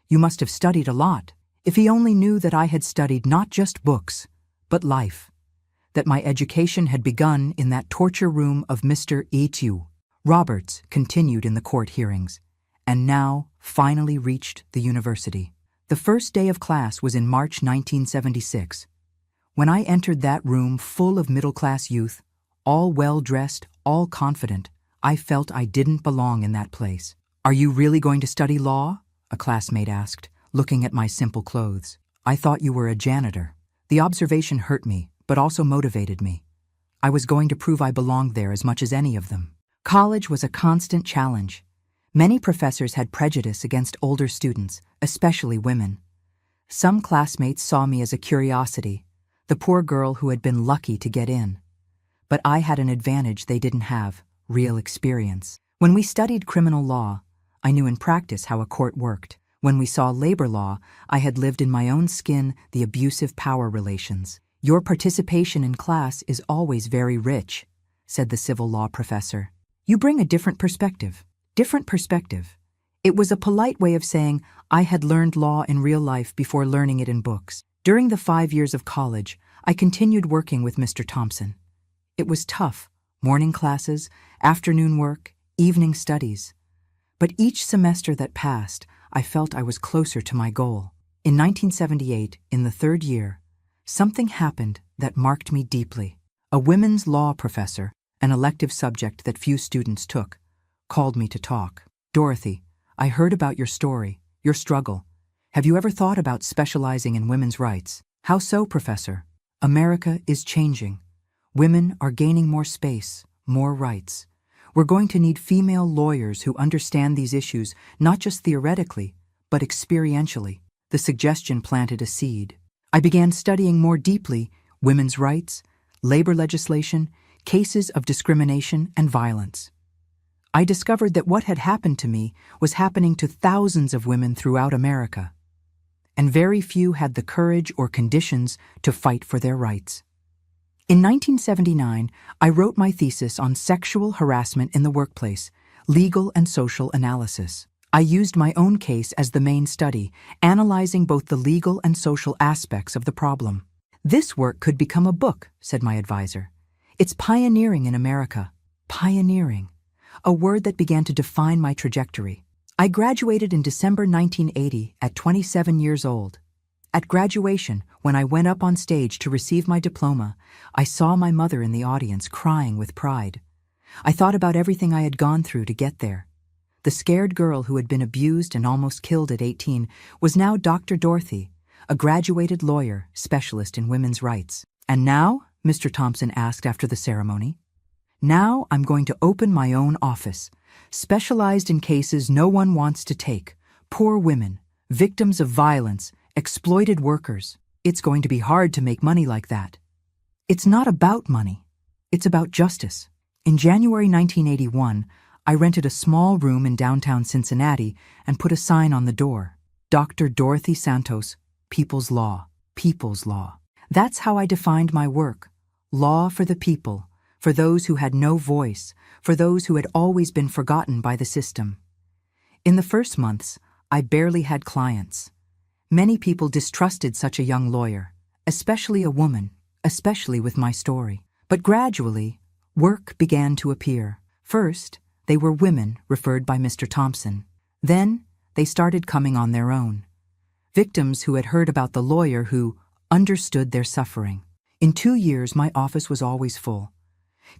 A: "You must have studied a lot." If he only knew that I had studied not just books, but life. That my education had begun in that torture room of Mr. E.T.U. Roberts continued in the court hearings, and now finally reached the university. The first day of class was in March 1976. When I entered that room full of middle-class youth, all well-dressed, all confident, I felt I didn't belong in that place. "Are you really going to study law?" a classmate asked, looking at my simple clothes. "I thought you were a janitor." The observation hurt me, but also motivated me. I was going to prove I belonged there as much as any of them. College was a constant challenge. Many professors had prejudice against older students, especially women. Some classmates saw me as a curiosity, the poor girl who had been lucky to get in. But I had an advantage they didn't have: real experience. When we studied criminal law, I knew in practice how a court worked. When we saw labor law, I had lived in my own skin the abusive power relations. "Your participation in class is always very rich," said the civil law professor. "You bring a different perspective." Different perspective. It was a polite way of saying I had learned law in real life before learning it in books. During the 5 years of college, I continued working with Mr. Thompson. It was tough: morning classes, afternoon work, evening studies. But each semester that passed, I felt I was closer to my goal. In 1978, in the 3rd year, something happened that marked me deeply. A women's law professor, an elective subject that few students took, called me to talk. "Dorothy, I heard about your story, your struggle. Have you ever thought about specializing in women's rights?" "How so, Professor?" "America is changing. Women are gaining more space, more rights. We're going to need female lawyers who understand these issues not just theoretically, but experientially." The suggestion planted a seed. I began studying more deeply women's rights, labor legislation, cases of discrimination and violence. I discovered that what had happened to me was happening to thousands of women throughout America, and very few had the courage or conditions to fight for their rights. In 1979, I wrote my thesis on sexual harassment in the workplace, legal and social analysis. I used my own case as the main study, analyzing both the legal and social aspects of the problem. "This work could become a book," said my advisor. "It's pioneering in America." Pioneering. A word that began to define my trajectory. I graduated in December 1980 at 27 years old. At graduation, when I went up on stage to receive my diploma, I saw my mother in the audience crying with pride. I thought about everything I had gone through to get there. The scared girl who had been abused and almost killed at 18 was now Dr. Dorothy, a graduated lawyer, specialist in women's rights. "And now?" Mr. Thompson asked after the ceremony. "Now I'm going to open my own office, specialized in cases no one wants to take: poor women, victims of violence, exploited workers. It's going to be hard to make money like that." "It's not about money. It's about justice." In January 1981, I rented a small room in downtown Cincinnati and put a sign on the door: Dr. Dorothy Santos, People's Law. People's Law. That's how I defined my work: law for the people, for those who had no voice, for those who had always been forgotten by the system. In the first months, I barely had clients. Many people distrusted such a young lawyer, especially a woman, especially with my story. But gradually, work began to appear. First, they were women referred by Mr. Thompson. Then, they started coming on their own. Victims who had heard about the lawyer who, understood their suffering. In 2 years, my office was always full.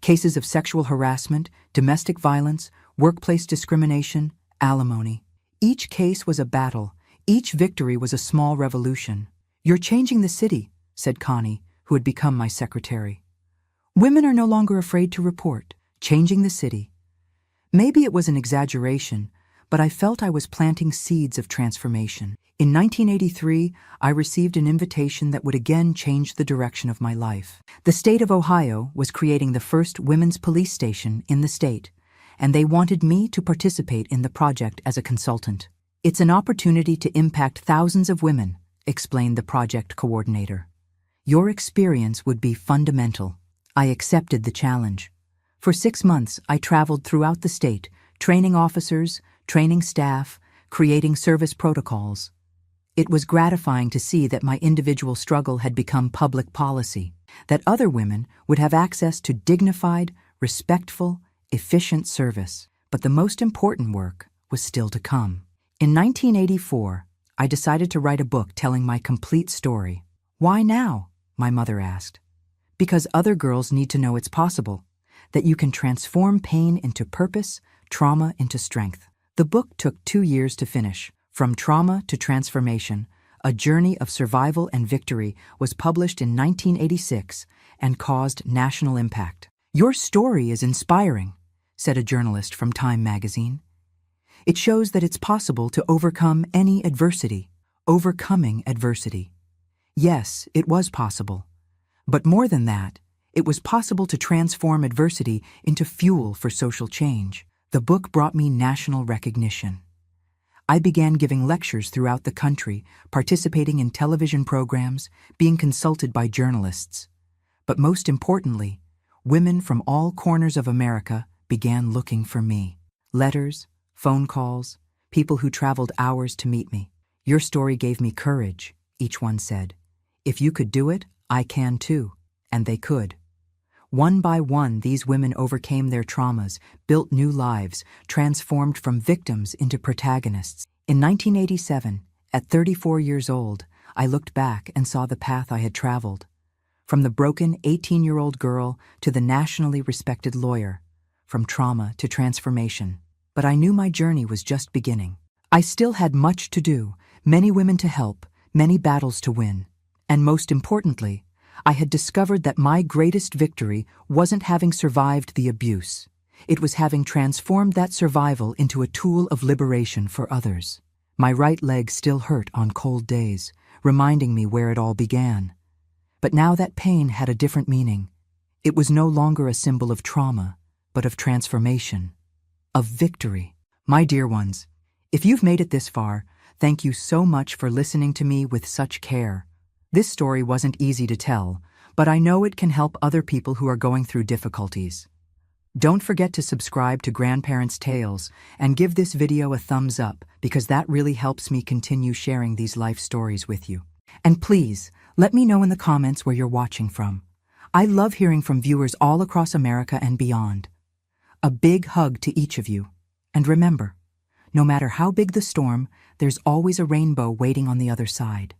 A: Cases of sexual harassment, domestic violence, workplace discrimination, alimony. Each case was a battle. Each victory was a small revolution. "You're changing the city," said Connie, who had become my secretary. "Women are no longer afraid to report." Changing the city. Maybe it was an exaggeration, but I felt I was planting seeds of transformation. In 1983, I received an invitation that would again change the direction of my life. The state of Ohio was creating the first women's police station in the state, and they wanted me to participate in the project as a consultant. "It's an opportunity to impact thousands of women," explained the project coordinator. "Your experience would be fundamental." I accepted the challenge. For 6 months, I traveled throughout the state, training officers, training staff, creating service protocols. It was gratifying to see that my individual struggle had become public policy, that other women would have access to dignified, respectful, efficient service. But the most important work was still to come. In 1984, I decided to write a book telling my complete story. "Why now?" my mother asked. "Because other girls need to know it's possible, that you can transform pain into purpose, trauma into strength." The book took 2 years to finish. From Trauma to Transformation, A Journey of Survival and Victory was published in 1986 and caused national impact. "Your story is inspiring," said a journalist from Time magazine. "It shows that it's possible to overcome any adversity." Overcoming adversity. Yes, it was possible. But more than that, it was possible to transform adversity into fuel for social change. The book brought me national recognition. I began giving lectures throughout the country, participating in television programs, being consulted by journalists. But most importantly, women from all corners of America began looking for me. Letters, phone calls, people who traveled hours to meet me. "Your story gave me courage," each one said. "If you could do it, I can too." And they could. One by one, these women overcame their traumas, built new lives, transformed from victims into protagonists. In 1987, at 34 years old, I looked back and saw the path I had traveled. From the broken 18-year-old girl to the nationally respected lawyer, from trauma to transformation. But I knew my journey was just beginning. I still had much to do, many women to help, many battles to win. And most importantly, I had discovered that my greatest victory wasn't having survived the abuse. It was having transformed that survival into a tool of liberation for others. My right leg still hurt on cold days, reminding me where it all began. But now that pain had a different meaning. It was no longer a symbol of trauma, but of transformation, of victory. My dear ones, if you've made it this far, thank you so much for listening to me with such care. This story wasn't easy to tell, but I know it can help other people who are going through difficulties. Don't forget to subscribe to Grandparents' Tales and give this video a thumbs up because that really helps me continue sharing these life stories with you. And please, let me know in the comments where you're watching from. I love hearing from viewers all across America and beyond. A big hug to each of you. And remember, no matter how big the storm, there's always a rainbow waiting on the other side.